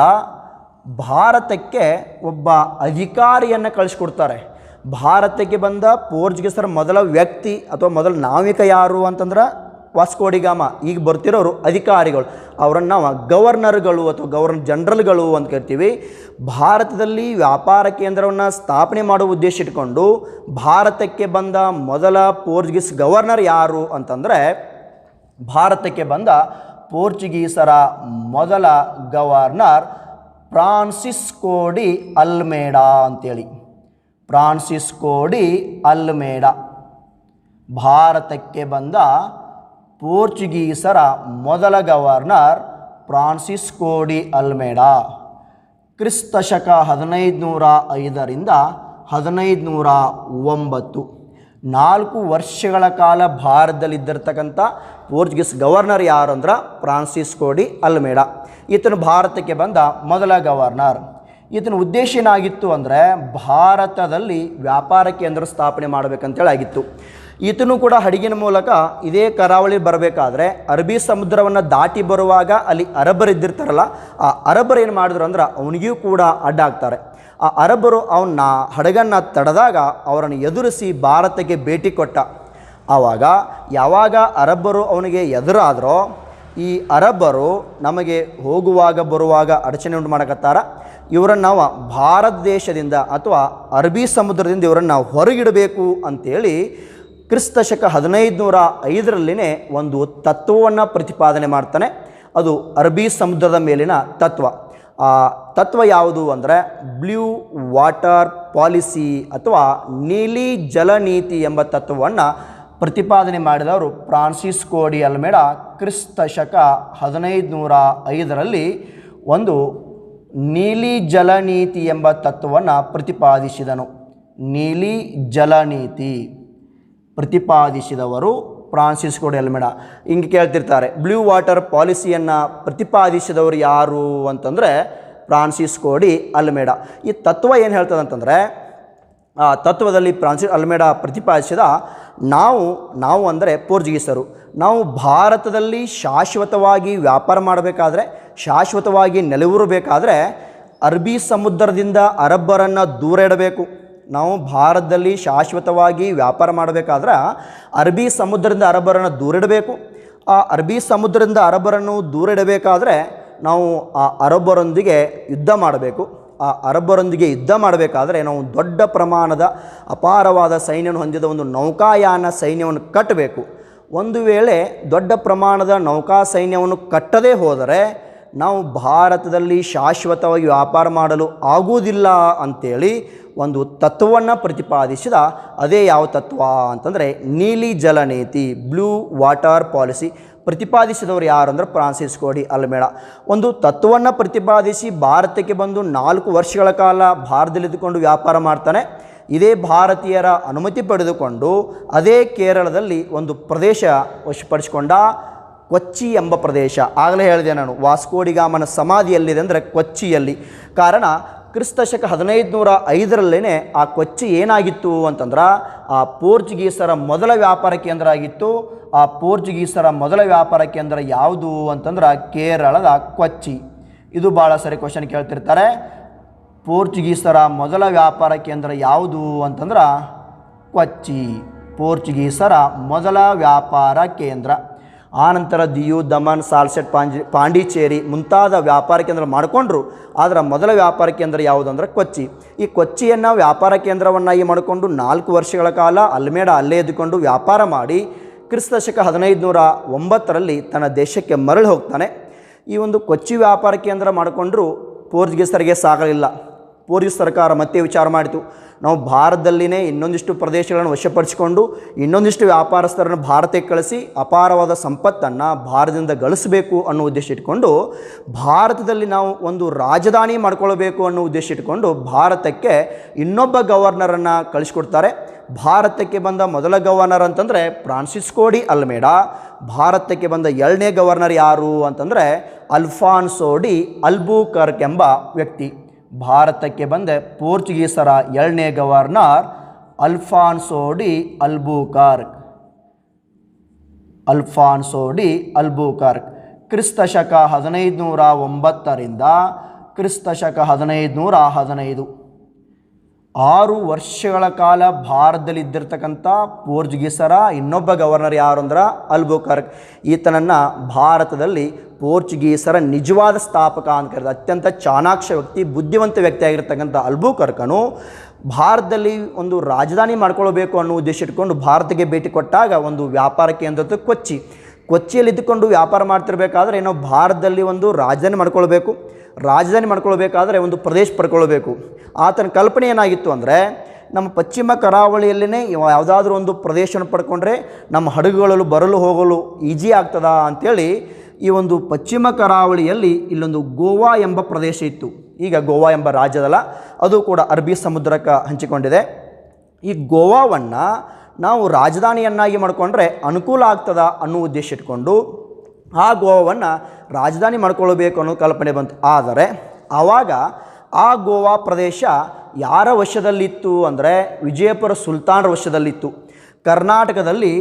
Speaker 2: ಭಾರತಕ್ಕೆ ಒಬ್ಬ ಅಧಿಕಾರಿಯನ್ನು ಕಳಿಸ್ಕೊಡ್ತಾರೆ. ಭಾರತಕ್ಕೆ ಬಂದ ಪೋರ್ಚುಗೀಸರ ಮೊದಲ ವ್ಯಕ್ತಿ ಅಥವಾ ಮೊದಲ ನಾವಿಕ ಯಾರು ಅಂತಂದ್ರೆ ವಾಸ್ಕೋಡಿಗಾಮ. ಈಗ ಬರ್ತಿರೋರು ಅಧಿಕಾರಿಗಳು, ಅವರನ್ನು ನಾವು ಗವರ್ನರ್ಗಳು ಅಥವಾ ಗವರ್ನರ್ ಜನರಲ್ಗಳು ಅಂತ ಕರಿತೀವಿ. ಭಾರತದಲ್ಲಿ ವ್ಯಾಪಾರ ಕೇಂದ್ರವನ್ನು ಸ್ಥಾಪನೆ ಮಾಡುವ ಉದ್ದೇಶ ಇಟ್ಕೊಂಡು ಭಾರತಕ್ಕೆ ಬಂದ ಮೊದಲ ಪೋರ್ಚುಗೀಸ್ ಗವರ್ನರ್ ಯಾರು ಅಂತಂದರೆ ಭಾರತಕ್ಕೆ ಬಂದ ಪೋರ್ಚುಗೀಸರ ಮೊದಲ ಗವರ್ನರ್ ಫ್ರಾನ್ಸಿಸ್ಕೋ ಡಿ ಅಲ್ಮೇಡಾ ಅಂತೇಳಿ. ಫ್ರಾನ್ಸಿಸ್ಕೋ ಡಿ ಅಲ್ಮೇಡಾ ಭಾರತಕ್ಕೆ ಬಂದ ಪೋರ್ಚುಗೀಸರ ಮೊದಲ ಗವರ್ನರ್ ಫ್ರಾನ್ಸಿಸ್ಕೋ ಡಿ ಅಲ್ಮೇಡಾ. ಕ್ರಿಸ್ತ ಶಕ 1505ರಿಂದ 1509 4 ವರ್ಷಗಳ ಕಾಲ ಭಾರತದಲ್ಲಿದ್ದಿರ್ತಕ್ಕಂಥ ಪೋರ್ಚುಗೀಸ್ ಗವರ್ನರ್ ಯಾರು ಅಂದ್ರೆ ಫ್ರಾನ್ಸಿಸ್ಕೋ ಡಿ ಅಲ್ಮೇಡಾ. ಈತನು ಭಾರತಕ್ಕೆ ಬಂದ ಮೊದಲ ಗವರ್ನರ್. ಈತನ ಉದ್ದೇಶ ಏನಾಗಿತ್ತು ಅಂದರೆ ಭಾರತದಲ್ಲಿ ವ್ಯಾಪಾರ ಕೇಂದ್ರ ಸ್ಥಾಪನೆ ಮಾಡಬೇಕಂತೇಳಿ ಆಗಿತ್ತು. ಈತನು ಕೂಡ ಹಡಗಿನ ಮೂಲಕ ಇದೇ ಕರಾವಳಿ ಬರಬೇಕಾದ್ರೆ ಅರಬ್ಬಿ ಸಮುದ್ರವನ್ನು ದಾಟಿ ಬರುವಾಗ ಅಲ್ಲಿ ಅರಬ್ಬರು ಇದ್ದಿರ್ತಾರಲ್ಲ, ಆ ಅರಬ್ಬರು ಏನು ಮಾಡಿದ್ರು ಅಂದ್ರೆ ಅವನಿಗೂ ಕೂಡ ಅಡ್ಡ ಆಗ್ತಾರೆ. ಆ ಅರಬ್ಬರು ಅವನ್ನ ಹಡಗನ್ನು ತಡೆದಾಗ ಅವರನ್ನು ಎದುರಿಸಿ ಭಾರತಕ್ಕೆ ಭೇಟಿ ಕೊಟ್ಟ. ಆವಾಗ ಯಾವಾಗ ಅರಬ್ಬರು ಅವನಿಗೆ ಎದುರಾದರೋ ಈ ಅರಬ್ಬರು ನಮಗೆ ಹೋಗುವಾಗ ಬರುವಾಗ ಅಡಚಣೆ ಉಂಟು ಮಾಡಕತ್ತಾರ. ಇವರನ್ನು ನಾವು ಭಾರತ ದೇಶದಿಂದ ಅಥವಾ ಅರಬ್ಬಿ ಸಮುದ್ರದಿಂದ ಇವರನ್ನು ನಾವು ಹೊರಗಿಡಬೇಕು ಅಂಥೇಳಿ ಕ್ರಿಸ್ತಶಕ 1505 ಒಂದು ತತ್ವವನ್ನು ಪ್ರತಿಪಾದನೆ ಮಾಡ್ತಾನೆ. ಅದು ಅರಬ್ಬಿ ಸಮುದ್ರದ ಮೇಲಿನ ತತ್ವ. ಆ ತತ್ವ ಯಾವುದು ಅಂದರೆ ಬ್ಲೂ ವಾಟರ್ ಪಾಲಿಸಿ ಅಥವಾ ನೀಲಿ ಜಲನೀತಿ ಎಂಬ ತತ್ವವನ್ನು ಪ್ರತಿಪಾದನೆ ಮಾಡಿದವರು ಫ್ರಾನ್ಸಿಸ್ಕೋ ಡಿ ಅಲ್ಮೇಡಾ ಕ್ರಿಸ್ತಶಕ 1505 ಒಂದು ನೀಲಿ ಜಲನೀತಿ ಎಂಬ ತತ್ವವನ್ನು ಪ್ರತಿಪಾದಿಸಿದನು. ನೀಲಿ ಜಲನೀತಿ ಪ್ರತಿಪಾದಿಸಿದವರು ಫ್ರಾನ್ಸಿಸ್ಕೋ ಡಿ ಅಲ್ಮೇಡಾ. ಹಿಂಗೆ ಕೇಳ್ತಿರ್ತಾರೆ, ಬ್ಲೂ ವಾಟರ್ ಪಾಲಿಸಿಯನ್ನು ಪ್ರತಿಪಾದಿಸಿದವರು ಯಾರು ಅಂತಂದರೆ ಫ್ರಾನ್ಸಿಸ್ಕೋ ಡಿ ಅಲ್ಮೇಡಾ. ಈ ತತ್ವ ಏನು ಹೇಳ್ತದೆ ಅಂತಂದರೆ, ಆ ತತ್ವದಲ್ಲಿ ಫ್ರಾನ್ಸಿಸ್ ಅಲ್ಮೇಡಾ ಪ್ರತಿಪಾದಿಸಿದ ನಾವು ಅಂದರೆ ಪೋರ್ಚುಗೀಸರು, ನಾವು ಭಾರತದಲ್ಲಿ ಶಾಶ್ವತವಾಗಿ ವ್ಯಾಪಾರ ಮಾಡಬೇಕಾದ್ರೆ, ಶಾಶ್ವತವಾಗಿ ನೆಲೆಯೂರಬೇಕಾದ್ರೆ ಅರಬ್ಬಿ ಸಮುದ್ರದಿಂದ ಅರಬ್ಬರನ್ನು ದೂರ ಇಡಬೇಕು. ನಾವು ಭಾರತದಲ್ಲಿ ಶಾಶ್ವತವಾಗಿ ವ್ಯಾಪಾರ ಮಾಡಬೇಕಾದ್ರೆ ಅರಬ್ಬಿ ಸಮುದ್ರದಿಂದ ಅರಬ್ಬರನ್ನು ದೂರಿಡಬೇಕು. ಆ ಅರಬ್ಬಿ ಸಮುದ್ರದಿಂದ ಅರಬ್ಬರನ್ನು ದೂರಿಡಬೇಕಾದ್ರೆ ನಾವು ಆ ಅರಬ್ಬರೊಂದಿಗೆ ಯುದ್ಧ ಮಾಡಬೇಕು. ಆ ಅರಬ್ಬರೊಂದಿಗೆ ಯುದ್ಧ ಮಾಡಬೇಕಾದ್ರೆ ನಾವು ದೊಡ್ಡ ಪ್ರಮಾಣದ ಅಪಾರವಾದ ಸೈನ್ಯವನ್ನು ಹೊಂದಿದ ಒಂದು ನೌಕಾಯಾನ ಸೈನ್ಯವನ್ನು ಕಟ್ಟಬೇಕು. ಒಂದು ವೇಳೆ ದೊಡ್ಡ ಪ್ರಮಾಣದ ನೌಕಾ ಸೈನ್ಯವನ್ನು ಕಟ್ಟದೇ ಹೋದರೆ ನಾವು ಭಾರತದಲ್ಲಿ ಶಾಶ್ವತವಾಗಿ ವ್ಯಾಪಾರ ಮಾಡಲು ಆಗುವುದಿಲ್ಲ ಅಂಥೇಳಿ ಒಂದು ತತ್ವವನ್ನು ಪ್ರತಿಪಾದಿಸಿದ. ಅದೇ ಯಾವ ತತ್ವ ಅಂತಂದರೆ ನೀಲಿ ಜಲನೀತಿ, ಬ್ಲೂ ವಾಟರ್ ಪಾಲಿಸಿ. ಪ್ರತಿಪಾದಿಸಿದವರು ಯಾರು ಅಂದರೆ ಫ್ರಾನ್ಸಿಸ್ಕೋ ಡಿ ಅಲ್ಮೇಡಾ. ಒಂದು ತತ್ವವನ್ನು ಪ್ರತಿಪಾದಿಸಿ ಭಾರತಕ್ಕೆ ಬಂದು 4 ವರ್ಷಗಳ ಕಾಲ ಭಾರತದಲ್ಲಿದ್ದುಕೊಂಡು ವ್ಯಾಪಾರ ಮಾಡ್ತಾನೆ. ಇದೇ ಭಾರತೀಯರ ಅನುಮತಿ ಪಡೆದುಕೊಂಡು ಅದೇ ಕೇರಳದಲ್ಲಿ ಒಂದು ಪ್ರದೇಶ ವಶಪಡಿಸಿಕೊಂಡ, ಕೊಚ್ಚಿ ಎಂಬ ಪ್ರದೇಶ. ಆಗಲೇ ಹೇಳಿದೆ ನಾನು, ವಾಸ್ಕೋ ಡಿ ಗಾಮನ ಸಮಾಧಿ ಎಲ್ಲಿದೆ ಅಂದರೆ ಕೊಚ್ಚಿಯಲ್ಲಿ. ಕಾರಣ ಕ್ರಿಸ್ತಶಕ 1505 ಆ ಕೊಚ್ಚಿ ಏನಾಗಿತ್ತು ಅಂತಂದ್ರೆ ಆ ಪೋರ್ಚುಗೀಸರ ಮೊದಲ ವ್ಯಾಪಾರ ಕೇಂದ್ರ ಆಗಿತ್ತು. ಆ ಪೋರ್ಚುಗೀಸರ ಮೊದಲ ವ್ಯಾಪಾರ ಕೇಂದ್ರ ಯಾವುದು ಅಂತಂದ್ರೆ ಕೇರಳದ ಕೊಚ್ಚಿ. ಇದು ಭಾಳ ಸರಿ ಕ್ವಶನ್ ಕೇಳ್ತಿರ್ತಾರೆ. ಪೋರ್ಚುಗೀಸರ ಮೊದಲ ವ್ಯಾಪಾರ ಕೇಂದ್ರ ಯಾವುದು ಅಂತಂದ್ರೆ ಕೊಚ್ಚಿ, ಪೋರ್ಚುಗೀಸರ ಮೊದಲ ವ್ಯಾಪಾರ ಕೇಂದ್ರ. ಆನಂತರ ದಿಯು, ದಮನ್, ಸಾಲ್ಸೆಟ್, ಪಾಂಡಿಚೇರಿ ಮುಂತಾದ ವ್ಯಾಪಾರ ಕೇಂದ್ರ ಮಾಡಿಕೊಂಡ್ರು. ಆದರೆ ಮೊದಲ ವ್ಯಾಪಾರ ಕೇಂದ್ರ ಯಾವುದು ಅಂದರೆ ಕೊಚ್ಚಿ. ಈ ಕೊಚ್ಚಿಯನ್ನು ವ್ಯಾಪಾರ ಕೇಂದ್ರವನ್ನಾಗಿ ಮಾಡಿಕೊಂಡು 4 ವರ್ಷಗಳ ಕಾಲ ಅಲ್ಮೇಡಾ ಅಲ್ಲೇ ಇದ್ದುಕೊಂಡು ವ್ಯಾಪಾರ ಮಾಡಿ ಕ್ರಿಸ್ತಶಕ 1509 ತನ್ನ ದೇಶಕ್ಕೆ ಮರಳಿ ಹೋಗ್ತಾನೆ. ಈ ಒಂದು ಕೊಚ್ಚಿ ವ್ಯಾಪಾರ ಕೇಂದ್ರ ಮಾಡಿಕೊಂಡ್ರು ಪೋರ್ಚುಗೀಸರಿಗೆ ಸಾಗಲಿಲ್ಲ. ಪೋರ್ಚುಗೀಸ್ ಸರ್ಕಾರ ಮತ್ತೆ ವಿಚಾರ ಮಾಡಿತು, ನಾವು ಭಾರತದಲ್ಲಿನೇ ಇನ್ನೊಂದಿಷ್ಟು ಪ್ರದೇಶಗಳನ್ನು ವಶಪಡಿಸಿಕೊಂಡು ಇನ್ನೊಂದಿಷ್ಟು ವ್ಯಾಪಾರಸ್ಥರನ್ನು ಭಾರತಕ್ಕೆ ಕಳಿಸಿ ಅಪಾರವಾದ ಸಂಪತ್ತನ್ನು ಭಾರತದಿಂದ ಗಳಿಸಬೇಕು ಅನ್ನೋ ಉದ್ದೇಶ ಇಟ್ಕೊಂಡು ಭಾರತದಲ್ಲಿ ನಾವು ಒಂದು ರಾಜಧಾನಿ ಮಾಡ್ಕೊಳ್ಬೇಕು ಅನ್ನೋ ಉದ್ದೇಶ ಇಟ್ಕೊಂಡು ಭಾರತಕ್ಕೆ ಇನ್ನೊಬ್ಬ ಗವರ್ನರನ್ನು ಕಳಿಸ್ಕೊಡ್ತಾರೆ. ಭಾರತಕ್ಕೆ ಬಂದ ಮೊದಲ ಗವರ್ನರ್ ಅಂತಂದರೆ ಫ್ರಾನ್ಸಿಸ್ಕೋ ಡಿ ಅಲ್ಮೇಡಾ. ಭಾರತಕ್ಕೆ ಬಂದ 2ನೇ ಗವರ್ನರ್ ಯಾರು ಅಂತಂದರೆ ಅಲ್ಫಾನ್ಸೋ ಡಿ ಅಲ್ಬುಕರ್ಕ್ ಎಂಬ ವ್ಯಕ್ತಿ. ಭಾರತಕ್ಕೆ ಬಂದ ಪೋರ್ಚುಗೀಸರ 2ನೇ governor Alfonso D Albuquerque. Alfonso D Albuquerque ಕ್ರಿಸ್ತಶಕ 1509 ಕ್ರಿಸ್ತಶಕ 1515 6 ವರ್ಷಗಳ ಕಾಲ ಭಾರತದಲ್ಲಿ ಇದ್ದಿರ್ತಕ್ಕಂಥ ಪೋರ್ಚುಗೀಸರ ಇನ್ನೊಬ್ಬ ಗವರ್ನರ್ ಯಾರು ಅಂದ್ರೆ ಅಲ್ಬುಕರ್ಕ್. ಈತನನ್ನು ಭಾರತದಲ್ಲಿ ಪೋರ್ಚುಗೀಸರ ನಿಜವಾದ ಸ್ಥಾಪಕ ಅಂತ ಕರೆದ ಅತ್ಯಂತ ಚಾಣಾಕ್ಷ ವ್ಯಕ್ತಿ, ಬುದ್ಧಿವಂತ ವ್ಯಕ್ತಿ ಆಗಿರ್ತಕ್ಕಂಥ ಅಲ್ಬುಕರ್ಕನು ಭಾರತದಲ್ಲಿ ಒಂದು ರಾಜಧಾನಿ ಮಾಡ್ಕೊಳ್ಬೇಕು ಅನ್ನೋ ಉದ್ದೇಶ ಇಟ್ಕೊಂಡು ಭಾರತಕ್ಕೆ ಭೇಟಿ ಕೊಟ್ಟಾಗ ಒಂದು ವ್ಯಾಪಾರ ಕೇಂದ್ರದ ಕೊಚ್ಚಿಯಲ್ಲಿ ಇದ್ದುಕೊಂಡು ವ್ಯಾಪಾರ ಮಾಡ್ತಿರ್ಬೇಕಾದ್ರೆ ನಾವು ಭಾರತದಲ್ಲಿ ಒಂದು ರಾಜಧಾನಿ ಮಾಡ್ಕೊಳ್ಬೇಕು. ರಾಜಧಾನಿ ಮಾಡ್ಕೊಳ್ಬೇಕಾದ್ರೆ ಒಂದು ಪ್ರದೇಶ ಪಡ್ಕೊಳ್ಬೇಕು. ಆತನ ಕಲ್ಪನೆ ಏನಾಗಿತ್ತು ಅಂದರೆ ನಮ್ಮ ಪಶ್ಚಿಮ ಕರಾವಳಿಯಲ್ಲೇ ಯಾವುದಾದ್ರೂ ಒಂದು ಪ್ರದೇಶನ ಪಡ್ಕೊಂಡ್ರೆ ನಮ್ಮ ಹಡಗುಗಳಲ್ಲೂ ಬರಲು ಹೋಗಲು ಈಜಿ ಆಗ್ತದ ಅಂಥೇಳಿ ಈ ಒಂದು ಪಶ್ಚಿಮ ಕರಾವಳಿಯಲ್ಲಿ ಇಲ್ಲೊಂದು ಗೋವಾ ಎಂಬ ಪ್ರದೇಶ ಇತ್ತು. ಈಗ ಗೋವಾ ಎಂಬ ರಾಜ್ಯದಲ್ಲ, ಅದು ಕೂಡ ಅರಬ್ಬಿ ಸಮುದ್ರಕ್ಕೆ ಹಂಚಿಕೊಂಡಿದೆ. ಈ ಗೋವಾವನ್ನು ನಾವು ರಾಜಧಾನಿಯನ್ನಾಗಿ ಮಾಡಿಕೊಂಡ್ರೆ ಅನುಕೂಲ ಆಗ್ತದ ಅನ್ನೋ ಉದ್ದೇಶ ಇಟ್ಕೊಂಡು ಆ ಗೋವಾವನ್ನು ರಾಜಧಾನಿ ಮಾಡ್ಕೊಳ್ಬೇಕು ಅನ್ನೋ ಕಲ್ಪನೆ ಬಂತು. ಆದರೆ ಆವಾಗ ಆ ಗೋವಾ ಪ್ರದೇಶ ಯಾರ ವಶದಲ್ಲಿತ್ತು ಅಂದರೆ ವಿಜಯಪುರ ಸುಲ್ತಾನರ ವಶದಲ್ಲಿತ್ತು. ಕರ್ನಾಟಕದಲ್ಲಿ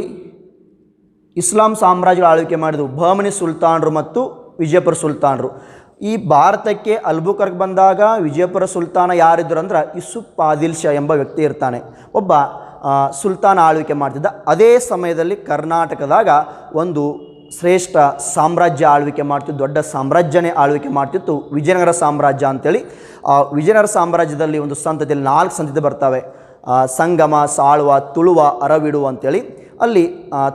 Speaker 2: ಇಸ್ಲಾಂ ಸಾಮ್ರಾಜ್ಯಗಳ ಆಳ್ವಿಕೆ ಮಾಡಿದವು ಬಹಮನಿ ಸುಲ್ತಾನರು ಮತ್ತು ವಿಜಯಪುರ ಸುಲ್ತಾನರು. ಈ ಭಾರತಕ್ಕೆ ಅಲ್ಬುಕರ್ಕ್ ಬಂದಾಗ ವಿಜಯಪುರ ಸುಲ್ತಾನ ಯಾರಿದ್ರು ಅಂದ್ರೆ ಯೂಸುಫ್ ಆದಿಲ್ ಶಾ ಎಂಬ ವ್ಯಕ್ತಿ ಇರ್ತಾನೆ, ಒಬ್ಬ ಸುಲ್ತಾನ ಆಳ್ವಿಕೆ ಮಾಡ್ತಿದ್ದ. ಅದೇ ಸಮಯದಲ್ಲಿ ಕರ್ನಾಟಕದಾಗ ಒಂದು ಶ್ರೇಷ್ಠ ಸಾಮ್ರಾಜ್ಯ ಆಳ್ವಿಕೆ ಮಾಡ್ತಿತ್ತು, ದೊಡ್ಡ ಸಾಮ್ರಾಜ್ಯನೇ ಆಳ್ವಿಕೆ ಮಾಡ್ತಿತ್ತು, ವಿಜಯನಗರ ಸಾಮ್ರಾಜ್ಯ ಅಂತೇಳಿ. ಆ ವಿಜಯನಗರ ಸಾಮ್ರಾಜ್ಯದಲ್ಲಿ ಒಂದು ಸಂತತಿಯಲ್ಲಿ 4 ಸಂತತಿ ಬರ್ತವೆ, ಸಂಗಮ, ಸಾಳ್ವ, ತುಳುವ, ಅರವಿಡು ಅಂತೇಳಿ. ಅಲ್ಲಿ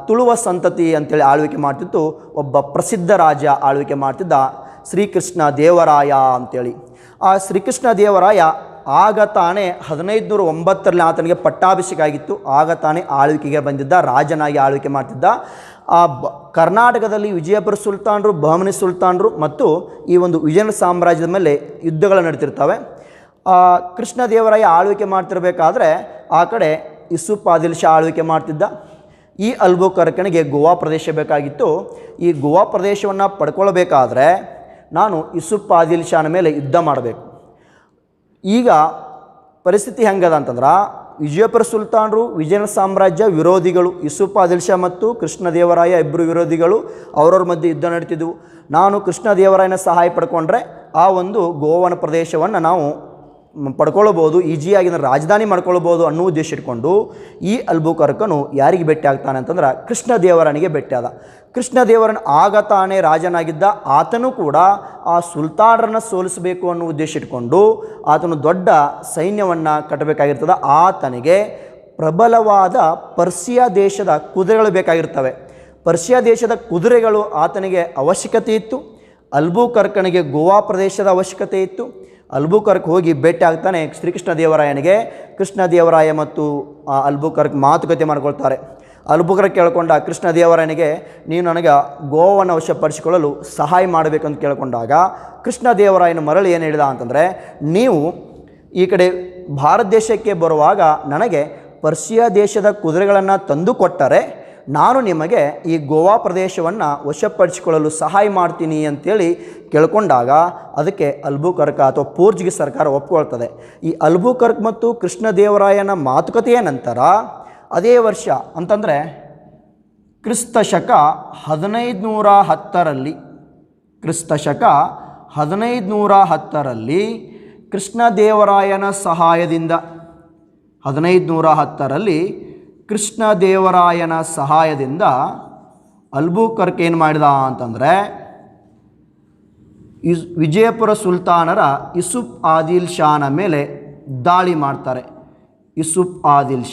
Speaker 2: ತುಳುವ ಸಂತತಿ ಅಂತೇಳಿ ಆಳ್ವಿಕೆ ಮಾಡ್ತಿತ್ತು ಒಬ್ಬ ಪ್ರಸಿದ್ಧ ರಾಜ ಆಳ್ವಿಕೆ ಮಾಡ್ತಿದ್ದ ಶ್ರೀಕೃಷ್ಣ ದೇವರಾಯ ಅಂತೇಳಿ. ಆ ಶ್ರೀಕೃಷ್ಣ ದೇವರಾಯ ಆಗ ತಾನೇ 1509ರಲ್ಲಿ ಆತನಿಗೆ ಪಟ್ಟಾಭಿಷೇಕ ಆಗಿತ್ತು. ಆಗ ತಾನೇ ಆಳ್ವಿಕೆಗೆ ಬಂದಿದ್ದ, ರಾಜನಾಗಿ ಆಳ್ವಿಕೆ ಮಾಡ್ತಿದ್ದ. ಕರ್ನಾಟಕದಲ್ಲಿ ವಿಜಯಪುರ ಸುಲ್ತಾನರು, ಬಹಮನಿ ಸುಲ್ತಾನರು ಮತ್ತು ಈ ಒಂದು ವಿಜಯನಗರ ಸಾಮ್ರಾಜ್ಯದ ಮೇಲೆ ಯುದ್ಧಗಳು ನಡೀತಿರ್ತವೆ. ಕೃಷ್ಣದೇವರಾಯ ಆಳ್ವಿಕೆ ಮಾಡ್ತಿರ್ಬೇಕಾದ್ರೆ ಆ ಕಡೆ ಯೂಸುಫ್ ಆದಿಲ್ ಶಾ ಆಳ್ವಿಕೆ ಮಾಡ್ತಿದ್ದ. ಈ ಅಲ್ಬುಕರ್ಕನಿಗೆ ಗೋವಾ ಪ್ರದೇಶ ಬೇಕಾಗಿತ್ತು. ಈ ಗೋವಾ ಪ್ರದೇಶವನ್ನು ಪಡ್ಕೊಳ್ಬೇಕಾದ್ರೆ ನಾನು ಯೂಸುಫ್ ಆದಿಲ್ ಶಾನ ಮೇಲೆ ಯುದ್ಧ ಮಾಡಬೇಕು. ಈಗ ಪರಿಸ್ಥಿತಿ ಹೆಂಗದ ಅಂತಂದ್ರೆ, ವಿಜಯಪುರ ಸುಲ್ತಾನರು, ವಿಜಯನಗರ ಸಾಮ್ರಾಜ್ಯ ವಿರೋಧಿಗಳು, ಯೂಸುಫ್ ಆದಿಲ್ ಶಾ ಮತ್ತು ಕೃಷ್ಣದೇವರಾಯ ಇಬ್ಬರು ವಿರೋಧಿಗಳು, ಅವರವ್ರ ಮಧ್ಯೆ ಯುದ್ಧ ನಡೀತಿದ್ವು. ನಾನು ಕೃಷ್ಣದೇವರಾಯನ ಸಹಾಯ ಪಡ್ಕೊಂಡ್ರೆ ಆ ಒಂದು ಗೋವನ ಪ್ರದೇಶವನ್ನು ನಾವು ಪಡ್ಕೊಳ್ಬೋದು, ಈಜಿಯಾಗಿ ರಾಜಧಾನಿ ಮಾಡ್ಕೊಳ್ಬೋದು ಅನ್ನೋ ಉದ್ದೇಶ ಇಟ್ಕೊಂಡು ಈ ಅಲ್ಬುಕರ್ಕನು ಯಾರಿಗೆ ಭೇಟಿ ಆಗ್ತಾನೆ ಅಂತಂದ್ರೆ ಕೃಷ್ಣದೇವರಾಯನಿಗೆ ಭೇಟಿಯಾದ. ಕೃಷ್ಣದೇವರನ ಆಗ ತಾನೇ ರಾಜನಾಗಿದ್ದ. ಆತನೂ ಕೂಡ ಆ ಸುಲ್ತಾನರನ್ನು ಸೋಲಿಸಬೇಕು ಅನ್ನೋ ಉದ್ದೇಶ ಇಟ್ಕೊಂಡು ಆತನು ದೊಡ್ಡ ಸೈನ್ಯವನ್ನು ಕಟ್ಟಬೇಕಾಗಿರ್ತದೆ. ಆತನಿಗೆ ಪ್ರಬಲವಾದ ಪರ್ಷಿಯಾ ದೇಶದ ಕುದುರೆಗಳು ಬೇಕಾಗಿರ್ತವೆ. ಪರ್ಷಿಯಾ ದೇಶದ ಕುದುರೆಗಳು ಆತನಿಗೆ ಅವಶ್ಯಕತೆ ಇತ್ತು. ಅಲ್ಬುಕರ್ಕನಿಗೆ ಗೋವಾ ಪ್ರದೇಶದ ಅವಶ್ಯಕತೆ ಇತ್ತು. ಅಲ್ಬುಕರ್ಕ್ ಹೋಗಿ ಭೇಟಿ ಆಗ್ತಾನೆ ಶ್ರೀಕೃಷ್ಣದೇವರಾಯನಿಗೆ. ಕೃಷ್ಣದೇವರಾಯ ಮತ್ತು ಅಲ್ಬುಕರ್ಕ್ ಮಾತುಕತೆ ಮಾಡ್ಕೊಳ್ತಾರೆ. ಅಲ್ಬುಕರ್ಕ್ ಕೇಳಿಕೊಂಡ ಕೃಷ್ಣದೇವರಾಯನಿಗೆ, ನೀವು ನನಗೆ ಗೋವನ್ನು ವಶಪಡಿಸಿಕೊಳ್ಳಲು ಸಹಾಯ ಮಾಡಬೇಕಂತ ಕೇಳಿಕೊಂಡಾಗ ಕೃಷ್ಣದೇವರಾಯನ ಮರಳಿ ಏನು ಹೇಳಿದ ಅಂತಂದರೆ, ನೀವು ಈ ಕಡೆ ಭಾರತ ದೇಶಕ್ಕೆ ಬರುವಾಗ ನನಗೆ ಪರ್ಷಿಯಾ ದೇಶದ ಕುದುರೆಗಳನ್ನು ತಂದು ಕೊಟ್ಟರೆ ನಾನು ನಿಮಗೆ ಈ ಗೋವಾ ಪ್ರದೇಶವನ್ನು ವಶಪಡಿಸಿಕೊಳ್ಳಲು ಸಹಾಯ ಮಾಡ್ತೀನಿ ಅಂತೇಳಿ ಕೇಳ್ಕೊಂಡಾಗ ಅದಕ್ಕೆ ಅಲ್ಬುಕರ್ಕ್ ಅಥವಾ ಪೋರ್ಚುಗೀಸ್ ಸರ್ಕಾರ ಒಪ್ಕೊಳ್ತದೆ. ಈ ಅಲ್ಬುಕರ್ಕ್ ಮತ್ತು ಕೃಷ್ಣದೇವರಾಯನ ಮಾತುಕತೆಯ ನಂತರ ಅದೇ ವರ್ಷ ಅಂತಂದರೆ ಕ್ರಿಸ್ತಶಕ 1510ರಲ್ಲಿ ಕ್ರಿಸ್ತಶಕ 1510ರಲ್ಲಿ ಕೃಷ್ಣದೇವರಾಯನ ಸಹಾಯದಿಂದ 1510ರಲ್ಲಿ ಕೃಷ್ಣದೇವರಾಯನ ಸಹಾಯದಿಂದ ಅಲ್ಬುಕರ್ಕ್ ಏನು ಮಾಡಿದ ಅಂತಂದರೆ ವಿಜಯಪುರ ಸುಲ್ತಾನರ ಯೂಸುಫ್ ಆದಿಲ್ ಶಾನ ಮೇಲೆ ದಾಳಿ ಮಾಡ್ತಾರೆ. ಯೂಸುಫ್ ಆದಿಲ್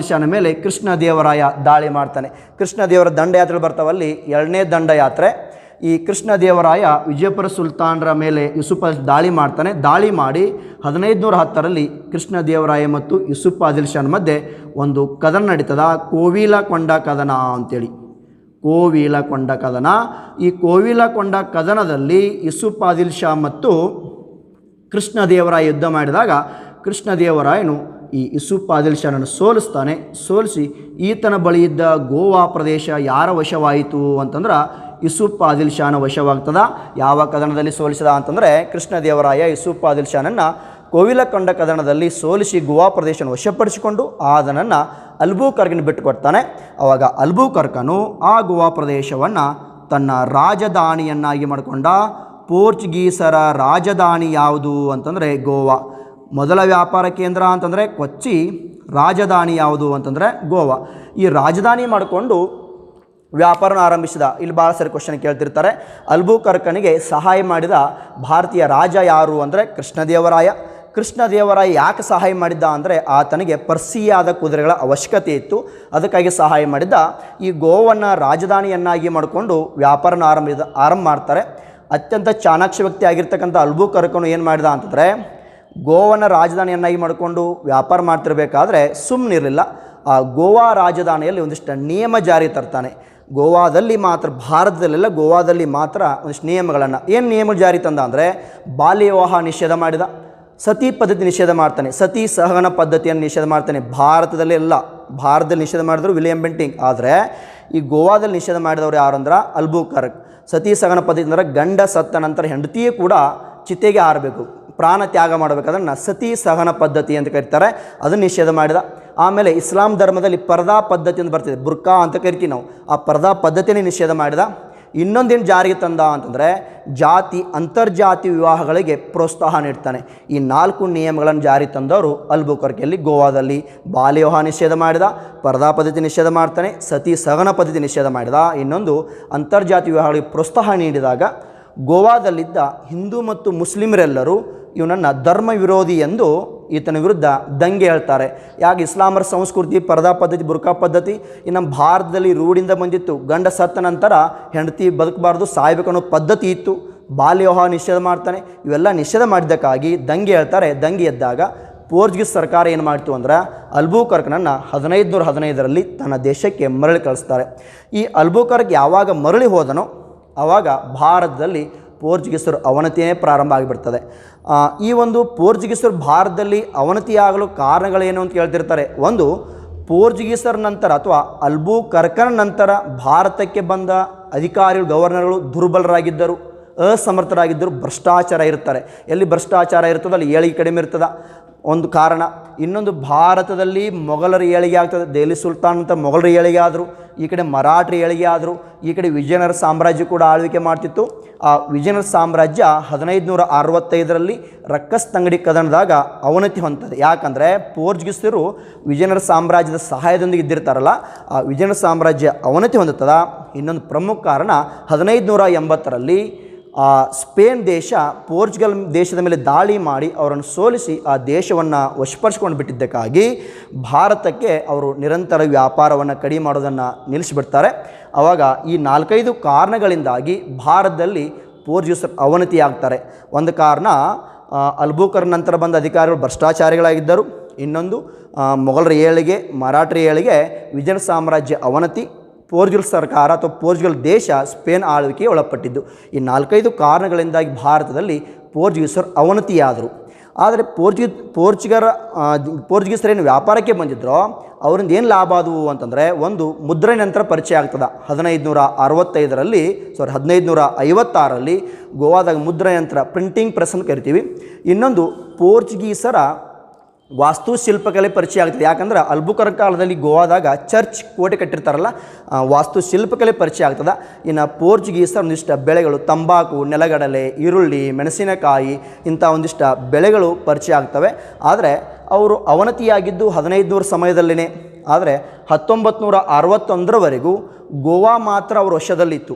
Speaker 2: ಶಾನ ಮೇಲೆ ಕೃಷ್ಣದೇವರಾಯ ದಾಳಿ ಮಾಡ್ತಾನೆ. ಕೃಷ್ಣದೇವರ ದಂಡಯಾತ್ರೆ ಬರ್ತಾವಲ್ಲಿ 2ನೇ ದಂಡಯಾತ್ರೆ. ಈ ಕೃಷ್ಣದೇವರಾಯ ವಿಜಯಪುರ ಸುಲ್ತಾನರ ಮೇಲೆ ಯೂಸುಫ್ ದಾಳಿ ಮಾಡ್ತಾನೆ. ದಾಳಿ ಮಾಡಿ 1510ರಲ್ಲಿ ಕೃಷ್ಣದೇವರಾಯ ಮತ್ತು ಯೂಸುಫ್ ಆದಿಲ್ ಶಾನ್ ಮಧ್ಯೆ ಒಂದು ಕದನ ನಡೀತದ, ಕೋವಿಲಕೊಂಡ ಕದನ ಅಂತೇಳಿ. ಕೋವಿಲಕೊಂಡ ಕದನ. ಈ ಕೋವಿಲಕೊಂಡ ಕದನದಲ್ಲಿ ಯೂಸುಫ್ ಆದಿಲ್ ಶಾ ಮತ್ತು ಕೃಷ್ಣದೇವರಾಯ ಯುದ್ಧ ಮಾಡಿದಾಗ ಕೃಷ್ಣದೇವರಾಯನು ಈ ಯೂಸುಫ್ ಆದಿಲ್ ಶಾನನ್ನು ಸೋಲಿಸ್ತಾನೆ. ಸೋಲಿಸಿ ಈತನ ಬಳಿ ಇದ್ದ ಗೋವಾ ಪ್ರದೇಶ ಯಾರ ವಶವಾಯಿತು ಅಂತಂದ್ರೆ ಯೂಸುಫ್ ಆದಿಲ್ ಶಾನ ವಶವಾಗ್ತದ. ಯಾವ ಕದನದಲ್ಲಿ ಸೋಲಿಸಿದ ಅಂತಂದರೆ ಕೃಷ್ಣದೇವರಾಯ ಯೂಸುಫ್ ಆದಿಲ್ ಶಾನನ್ನು ಕೋವಿಲಕೊಂಡ ಕದನದಲ್ಲಿ ಸೋಲಿಸಿ ಗೋವಾ ಪ್ರದೇಶನ ವಶಪಡಿಸಿಕೊಂಡು ಅದನ್ನು ಅಲ್ಬುಕರ್ಕ್ನ ಬಿಟ್ಟುಕೊಡ್ತಾನೆ. ಆವಾಗ ಅಲ್ಬುಕರ್ಕನು ಆ ಗೋವಾ ಪ್ರದೇಶವನ್ನು ತನ್ನ ರಾಜಧಾನಿಯನ್ನಾಗಿ ಮಾಡಿಕೊಂಡ. ಪೋರ್ಚುಗೀಸರ ರಾಜಧಾನಿ ಯಾವುದು ಅಂತಂದರೆ ಗೋವಾ. ಮೊದಲ ವ್ಯಾಪಾರ ಕೇಂದ್ರ ಅಂತಂದರೆ ಕೊಚ್ಚಿ, ರಾಜಧಾನಿ ಯಾವುದು ಅಂತಂದರೆ ಗೋವಾ. ಈ ರಾಜಧಾನಿ ಮಾಡಿಕೊಂಡು ವ್ಯಾಪಾರನ ಆರಂಭಿಸಿದ. ಇಲ್ಲಿ ಭಾಳ ಸರಿ ಕ್ವಶನ್ ಕೇಳ್ತಿರ್ತಾರೆ. ಅಲ್ಬುಕರ್ಕನಿಗೆ ಸಹಾಯ ಮಾಡಿದ ಭಾರತೀಯ ರಾಜ ಯಾರು ಅಂದರೆ ಕೃಷ್ಣದೇವರಾಯ. ಕೃಷ್ಣದೇವರಾಯ ಯಾಕೆ ಸಹಾಯ ಮಾಡಿದ್ದ ಅಂದರೆ ಆತನಿಗೆ ಪರ್ಷಿಯಾದ ಕುದುರೆಗಳ ಅವಶ್ಯಕತೆ ಇತ್ತು, ಅದಕ್ಕಾಗಿ ಸಹಾಯ ಮಾಡಿದ್ದ. ಈ ಗೋವನ್ನು ರಾಜಧಾನಿಯನ್ನಾಗಿ ಮಾಡಿಕೊಂಡು ವ್ಯಾಪಾರನ ಆರಂಭ ಮಾಡ್ತಾರೆ. ಅತ್ಯಂತ ಚಾಣಾಕ್ಷ ವ್ಯಕ್ತಿ ಆಗಿರ್ತಕ್ಕಂಥ ಅಲ್ಬುಕರ್ಕನು ಏನು ಮಾಡಿದ ಅಂತಂದರೆ ಗೋವನ್ನು ರಾಜಧಾನಿಯನ್ನಾಗಿ ಮಾಡಿಕೊಂಡು ವ್ಯಾಪಾರ ಮಾಡ್ತಿರ್ಬೇಕಾದ್ರೆ ಸುಮ್ಮನಿರಲಿಲ್ಲ. ಆ ಗೋವಾ ರಾಜಧಾನಿಯಲ್ಲಿ ಒಂದಿಷ್ಟು ನಿಯಮ ಜಾರಿ ತರ್ತಾನೆ. ಗೋವಾದಲ್ಲಿ ಮಾತ್ರ, ಭಾರತದಲ್ಲೆಲ್ಲ ಗೋವಾದಲ್ಲಿ ಮಾತ್ರ ಒಂದಿಷ್ಟು ನಿಯಮಗಳನ್ನು. ಏನು ನಿಯಮ ಜಾರಿ ತಂದ ಅಂದರೆ ಬಾಲ್ಯ ವಿವಾಹ ನಿಷೇಧ ಮಾಡಿದ, ಸತಿ ಪದ್ಧತಿ ನಿಷೇಧ ಮಾಡ್ತಾನೆ, ಸತಿ ಸಹಗಮನ ಪದ್ಧತಿಯನ್ನು ನಿಷೇಧ ಮಾಡ್ತಾನೆ. ಭಾರತದಲ್ಲಿ ನಿಷೇಧ ಮಾಡಿದ್ರು ವಿಲಿಯಂ ಬೆಂಟಿಂಗ್. ಆದರೆ ಈ ಗೋವಾದಲ್ಲಿ ನಿಷೇಧ ಮಾಡಿದವರು ಯಾರು ಅಂದ್ರೆ ಅಲ್ಬುಕರ್ಕ್. ಸತಿ ಸಹಗಮನ ಪದ್ಧತಿ ಅಂದರೆ ಗಂಡ ಸತ್ತ ನಂತರ ಹೆಂಡತಿಯೇ ಕೂಡ ಚಿತೆಗೆ ಆರಬೇಕು, ಪ್ರಾಣ ತ್ಯಾಗ ಮಾಡಬೇಕಾದ್ರೆ ಸತಿ ಸಹಗಮನ ಪದ್ಧತಿ ಅಂತ ಕರೀತಾರೆ, ಅದನ್ನು ನಿಷೇಧ ಮಾಡಿದ. ಆಮೇಲೆ ಇಸ್ಲಾಂ ಧರ್ಮದಲ್ಲಿ ಪರ್ದಾ ಪದ್ಧತಿ ಅಂತ ಬರ್ತಿದೆ, ಬುರ್ಕಾ ಅಂತ ಕರಿತೀವಿ ನಾವು. ಆ ಪರ್ದಾ ಪದ್ಧತಿನೇ ನಿಷೇಧ ಮಾಡಿದ. ಇನ್ನೊಂದೇನು ಜಾರಿಗೆ ತಂದ ಅಂತಂದರೆ ಜಾತಿ ಅಂತರ್ಜಾತಿ ವಿವಾಹಗಳಿಗೆ ಪ್ರೋತ್ಸಾಹ ನೀಡ್ತಾನೆ. ಈ 4 ನಿಯಮಗಳನ್ನು ಜಾರಿ ತಂದವರು ಅಲ್ಬುಕರ್ಕಿಯಲ್ಲಿ ಗೋವಾದಲ್ಲಿ ಬಾಲ್ಯ ವಿವಾಹ ನಿಷೇಧ ಮಾಡಿದ, ಪರದಾ ಪದ್ಧತಿ ನಿಷೇಧ ಮಾಡ್ತಾನೆ, ಸತಿ ಸಹಗಮನ ಪದ್ಧತಿ ನಿಷೇಧ ಮಾಡಿದ. ಇನ್ನೊಂದು ಅಂತರ್ಜಾತಿ ವಿವಾಹಗಳಿಗೆ ಪ್ರೋತ್ಸಾಹ ನೀಡಿದಾಗ ಗೋವಾದಲ್ಲಿದ್ದ ಹಿಂದೂ ಮತ್ತು ಮುಸ್ಲಿಮರೆಲ್ಲರೂ ಇವನನ್ನು ಧರ್ಮ ವಿರೋಧಿ ಎಂದು ಈತನ ವಿರುದ್ಧ ದಂಗೆ ಹೇಳ್ತಾರೆ. ಯಾಕೆ ಇಸ್ಲಾಮರ ಸಂಸ್ಕೃತಿ ಪರದಾ ಪದ್ಧತಿ ಬುರ್ಕಾ ಪದ್ಧತಿ ಈ ನಮ್ಮ ಭಾರತದಲ್ಲಿ ರೂಢಿಂದ ಬಂದಿತ್ತು. ಗಂಡ ಸತ್ತ ನಂತರ ಹೆಂಡತಿ ಬದುಕಬಾರ್ದು ಸಾಯ್ಬೇಕು ಅನ್ನೋ ಪದ್ಧತಿ ಇತ್ತು. ಬಾಲ್ಯ ವಿವಾಹ ನಿಷೇಧ ಮಾಡ್ತಾನೆ. ಇವೆಲ್ಲ ನಿಷೇಧ ಮಾಡಿದ್ದಕ್ಕಾಗಿ ದಂಗೆ ಹೇಳ್ತಾರೆ. ದಂಗೆ ಎದ್ದಾಗ ಪೋರ್ಚುಗೀಸ್ ಸರ್ಕಾರ ಏನು ಮಾಡ್ತು ಅಂದ್ರೆ ಅಲ್ಬುಕರ್ಕ್ನನ್ನು 1515ರಲ್ಲಿ ತನ್ನ ದೇಶಕ್ಕೆ ಮರಳಿ ಕಳಿಸ್ತಾರೆ. ಈ ಅಲ್ಬುಕರ್ಕ್ ಯಾವಾಗ ಮರಳಿ ಹೋದನೋ ಆವಾಗ ಭಾರತದಲ್ಲಿ ಪೋರ್ಚುಗೀಸರು ಅವನತಿಯೇ ಪ್ರಾರಂಭ ಆಗಿಬಿಡ್ತದೆ. ಈ ಒಂದು ಪೋರ್ಚುಗೀಸರು ಭಾರತದಲ್ಲಿ ಅವನತಿಯಾಗಲು ಕಾರಣಗಳೇನು ಅಂತ ಹೇಳ್ತಿರ್ತಾರೆ. ಒಂದು, ಪೋರ್ಚುಗೀಸರ ನಂತರ ಅಥವಾ ಅಲ್ಬುಕರ್ಕನ ನಂತರ ಭಾರತಕ್ಕೆ ಬಂದ ಅಧಿಕಾರಿಗಳು ಗವರ್ನರ್ಗಳು ದುರ್ಬಲರಾಗಿದ್ದರು, ಅಸಮರ್ಥರಾಗಿದ್ದರು, ಭ್ರಷ್ಟಾಚಾರ ಇರ್ತಾರೆ. ಎಲ್ಲಿ ಭ್ರಷ್ಟಾಚಾರ ಇರ್ತದೆ ಅಲ್ಲಿ ಏಳಿಗೆ ಕಡಿಮೆ ಇರ್ತದೆ, ಒಂದು ಕಾರಣ. ಇನ್ನೊಂದು, ಭಾರತದಲ್ಲಿ ಮೊಘಲರ ಏಳಿಗೆ ಆಗ್ತದೆ. ದೆಹಲಿ ಸುಲ್ತಾನ್ ಅಂತ ಮೊಘಲರ ಏಳಿಗೆ ಆದರು, ಈ ಕಡೆ ಮರಾಠರ ಏಳಿಗೆ ಆದರು, ಈ ಕಡೆ ವಿಜಯನಗರ ಸಾಮ್ರಾಜ್ಯ ಕೂಡ ಆಳ್ವಿಕೆ ಮಾಡ್ತಿತ್ತು. ಆ ವಿಜಯನಗರ ಸಾಮ್ರಾಜ್ಯ 1565ರಲ್ಲಿ ರಕ್ಕಸ್ ತಂಗಡಿ ಕದನದಾಗ ಅವನತಿ ಹೊಂದದೆ. ಯಾಕಂದರೆ ಪೋರ್ಚುಗೀಸರು ವಿಜಯನಗರ ಸಾಮ್ರಾಜ್ಯದ ಸಹಾಯದೊಂದಿಗೆ ಇದ್ದಿರ್ತಾರಲ್ಲ, ಆ ವಿಜಯನಗರ ಸಾಮ್ರಾಜ್ಯ ಅವನತಿ ಹೊಂದುತ್ತದೆ. ಇನ್ನೊಂದು ಪ್ರಮುಖ ಕಾರಣ 1580ರಲ್ಲಿ ಸ್ಪೇನ್ ದೇಶ ಪೋರ್ಚುಗಲ್ ದೇಶದ ಮೇಲೆ ದಾಳಿ ಮಾಡಿ ಅವರನ್ನು ಸೋಲಿಸಿ ಆ ದೇಶವನ್ನು ವಶಪಡಿಸ್ಕೊಂಡು ಬಿಟ್ಟಿದ್ದಕ್ಕಾಗಿ ಭಾರತಕ್ಕೆ ಅವರು ನಿರಂತರ ವ್ಯಾಪಾರವನ್ನು ಕಡಿಮೆ ಮಾಡೋದನ್ನು ನಿಲ್ಲಿಸಿಬಿಡ್ತಾರೆ. ಆವಾಗ ಈ 4-5 ಕಾರಣಗಳಿಂದಾಗಿ ಭಾರತದಲ್ಲಿ ಪೋರ್ಚುಗೀಸರು ಅವನತಿ ಆಗ್ತಾರೆ. ಒಂದು ಕಾರಣ, ಅಲ್ಬುಕರ್ ನಂತರ ಬಂದ ಅಧಿಕಾರಿಗಳು ಭ್ರಷ್ಟಾಚಾರಿಗಳಾಗಿದ್ದರು. ಇನ್ನೊಂದು, ಮೊಘಲರ ಏಳಿಗೆ, ಮರಾಠರ ಏಳಿಗೆ, ವಿಜಯನಗರ ಸಾಮ್ರಾಜ್ಯ ಅವನತಿ, ಪೋರ್ಚುಗಲ್ ಸರ್ಕಾರ ಅಥವಾ ಪೋರ್ಚುಗಲ್ ದೇಶ ಸ್ಪೇನ್ ಆಳ್ವಿಕೆಗೆ ಒಳಪಟ್ಟಿದ್ದು. ಈ 4-5 ಕಾರಣಗಳಿಂದಾಗಿ ಭಾರತದಲ್ಲಿ ಪೋರ್ಚುಗೀಸರು ಅವನತಿಯಾದರು. ಆದರೆ ಪೋರ್ಚುಗೀಸರೇನು ವ್ಯಾಪಾರಕ್ಕೆ ಬಂದಿದ್ದರೋ ಅವರಿಂದ ಏನು ಲಾಭ ಆದವು ಅಂತಂದರೆ, ಒಂದು, ಮುದ್ರಣೆ ನಂತರ ಪರಿಚಯ ಆಗ್ತದೆ. 1556ರಲ್ಲಿ ಗೋವಾದಾಗ ಮುದ್ರಣೆ ನಂತರ ಪ್ರಿಂಟಿಂಗ್ ಪ್ರೆಸ್ ಅಂತ ಕರಿತೀವಿ. ಇನ್ನೊಂದು, ಪೋರ್ಚುಗೀಸರ ವಾಸ್ತುಶಿಲ್ಪಕಲೆ ಪರಿಚಯ ಆಗ್ತದೆ. ಯಾಕಂದ್ರೆ ಅಲ್ಬುಕರ್ಕ್ ಕಾಲದಲ್ಲಿ ಗೋವಾದಾಗ ಚರ್ಚ್ ಕೋಟೆ ಕಟ್ಟಿರ್ತಾರಲ್ಲ, ವಾಸ್ತುಶಿಲ್ಪಕಲೆ ಪರಿಚಯ ಆಗ್ತದೆ. ಇನ್ನು ಪೋರ್ಚುಗೀಸರ ಒಂದಿಷ್ಟು ಬೆಳೆಗಳು, ತಂಬಾಕು, ನೆಲಗಡಲೆ, ಈರುಳ್ಳಿ, ಮೆಣಸಿನಕಾಯಿ ಇಂಥ ಒಂದಿಷ್ಟು ಬೆಳೆಗಳು ಪರಿಚಯ ಆಗ್ತವೆ. ಆದರೆ ಅವರು ಅವನತಿಯಾಗಿದ್ದು 1500 ಸಮಯದಲ್ಲೇ. ಆದರೆ 1961ರವರೆಗೂ ಗೋವಾ ಮಾತ್ರ ಅವರ ವಶದಲ್ಲಿತ್ತು.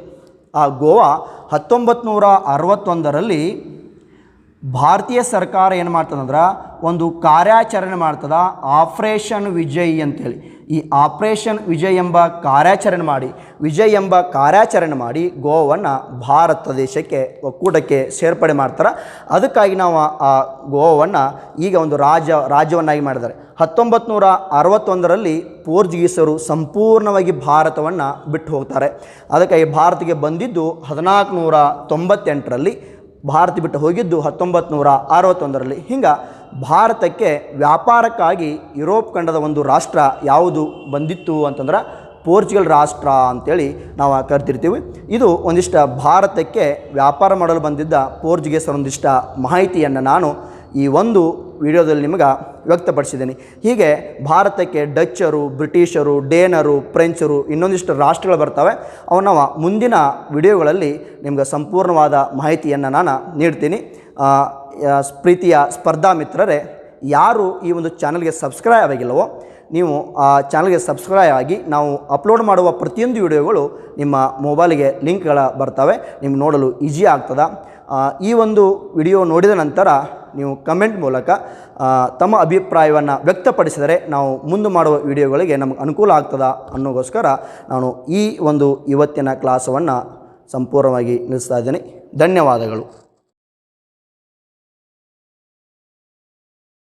Speaker 2: ಆ ಗೋವಾ 1961ರಲ್ಲಿ ಭಾರತೀಯ ಸರ್ಕಾರ ಏನು ಮಾಡ್ತದಂದ್ರೆ ಒಂದು ಕಾರ್ಯಾಚರಣೆ ಮಾಡ್ತದ, ಆಪರೇಷನ್ ವಿಜಯ್ ಅಂತೇಳಿ. ಈ ಆಪರೇಷನ್ ವಿಜಯ್ ಎಂಬ ಕಾರ್ಯಾಚರಣೆ ಮಾಡಿ ಗೋವನ್ನು ಭಾರತ ದೇಶಕ್ಕೆ ಒಕ್ಕೂಟಕ್ಕೆ ಸೇರ್ಪಡೆ ಮಾಡ್ತಾರೆ. ಅದಕ್ಕಾಗಿ ನಾವು ಆ ಗೋವನ್ನು ಈಗ ಒಂದು ರಾಜ್ಯವನ್ನಾಗಿ ಮಾಡಿದ್ದಾರೆ. 1961ರಲ್ಲಿ ಪೋರ್ಚುಗೀಸರು ಸಂಪೂರ್ಣವಾಗಿ ಭಾರತವನ್ನು ಬಿಟ್ಟು ಹೋಗ್ತಾರೆ. ಅದಕ್ಕಾಗಿ ಭಾರತಕ್ಕೆ ಬಂದಿದ್ದು 1498ರಲ್ಲಿ, ಭಾರತ ಬಿಟ್ಟು ಹೋಗಿದ್ದು 1961ರಲ್ಲಿ. ಹಿಂಗೆ ಭಾರತಕ್ಕೆ ವ್ಯಾಪಾರಕ್ಕಾಗಿ ಯುರೋಪ್ ಖಂಡದ ಒಂದು ರಾಷ್ಟ್ರ ಯಾವುದು ಬಂದಿತ್ತು ಅಂತಂದ್ರೆ ಪೋರ್ಚುಗಲ್ ರಾಷ್ಟ್ರ ಅಂತೇಳಿ ನಾವು ಕರಿತಿರ್ತೀವಿ. ಇದು ಒಂದಿಷ್ಟು ಭಾರತಕ್ಕೆ ವ್ಯಾಪಾರ ಮಾಡಲು ಬಂದಿದ್ದ ಪೋರ್ಚುಗೀಸರ ಒಂದಿಷ್ಟು ಮಾಹಿತಿಯನ್ನು ನಾನು ಈ ಒಂದು ವಿಡಿಯೋದಲ್ಲಿ ನಿಮಗೆ ವ್ಯಕ್ತಪಡಿಸಿದ್ದೀನಿ. ಹೀಗೆ ಭಾರತಕ್ಕೆ ಡಚ್ಚರು, ಬ್ರಿಟಿಷರು, ಡೇನರು, ಫ್ರೆಂಚರು ಇನ್ನೊಂದಿಷ್ಟು ರಾಷ್ಟ್ರಗಳು ಬರ್ತವೆ. ಅವನ್ನ ಮುಂದಿನ ವಿಡಿಯೋಗಳಲ್ಲಿ ನಿಮ್ಗೆ ಸಂಪೂರ್ಣವಾದ ಮಾಹಿತಿಯನ್ನು ನಾನು ನೀಡ್ತೀನಿ. ಪ್ರೀತಿಯ ಸ್ಪರ್ಧಾ ಮಿತ್ರರೇ, ಯಾರು ಈ ಒಂದು ಚಾನಲ್ಗೆ ಸಬ್ಸ್ಕ್ರೈಬ್ ಆಗಿಲ್ಲವೋ ನೀವು ಆ ಚಾನಲ್ಗೆ ಸಬ್ಸ್ಕ್ರೈಬ್ ಆಗಿ ನಾವು ಅಪ್ಲೋಡ್ ಮಾಡುವ ಪ್ರತಿಯೊಂದು ವಿಡಿಯೋಗಳು ನಿಮ್ಮ ಮೊಬೈಲಿಗೆ ಲಿಂಕ್ಗಳ ಬರ್ತವೆ, ನಿಮ್ಗೆ ನೋಡಲು ಈಜಿ ಆಗ್ತದೆ. ಈ ಒಂದು ವಿಡಿಯೋ ನೋಡಿದ ನಂತರ ನೀವು ಕಮೆಂಟ್ ಮೂಲಕ ತಮ್ಮ ಅಭಿಪ್ರಾಯವನ್ನು ವ್ಯಕ್ತಪಡಿಸಿದರೆ ನಾವು ಮುಂದೆ ಮಾಡುವ ವಿಡಿಯೋಗಳಿಗೆ ನಮಗೆ ಅನುಕೂಲ ಆಗ್ತದೆ ಅನ್ನೋಗೋಸ್ಕರ ನಾನು ಈ ಒಂದು ಇವತ್ತಿನ ಕ್ಲಾಸವನ್ನು ಸಂಪೂರ್ಣವಾಗಿ ನಿಲ್ಲಿಸ್ತಾ ಇದ್ದೇನೆ. ಧನ್ಯವಾದಗಳು.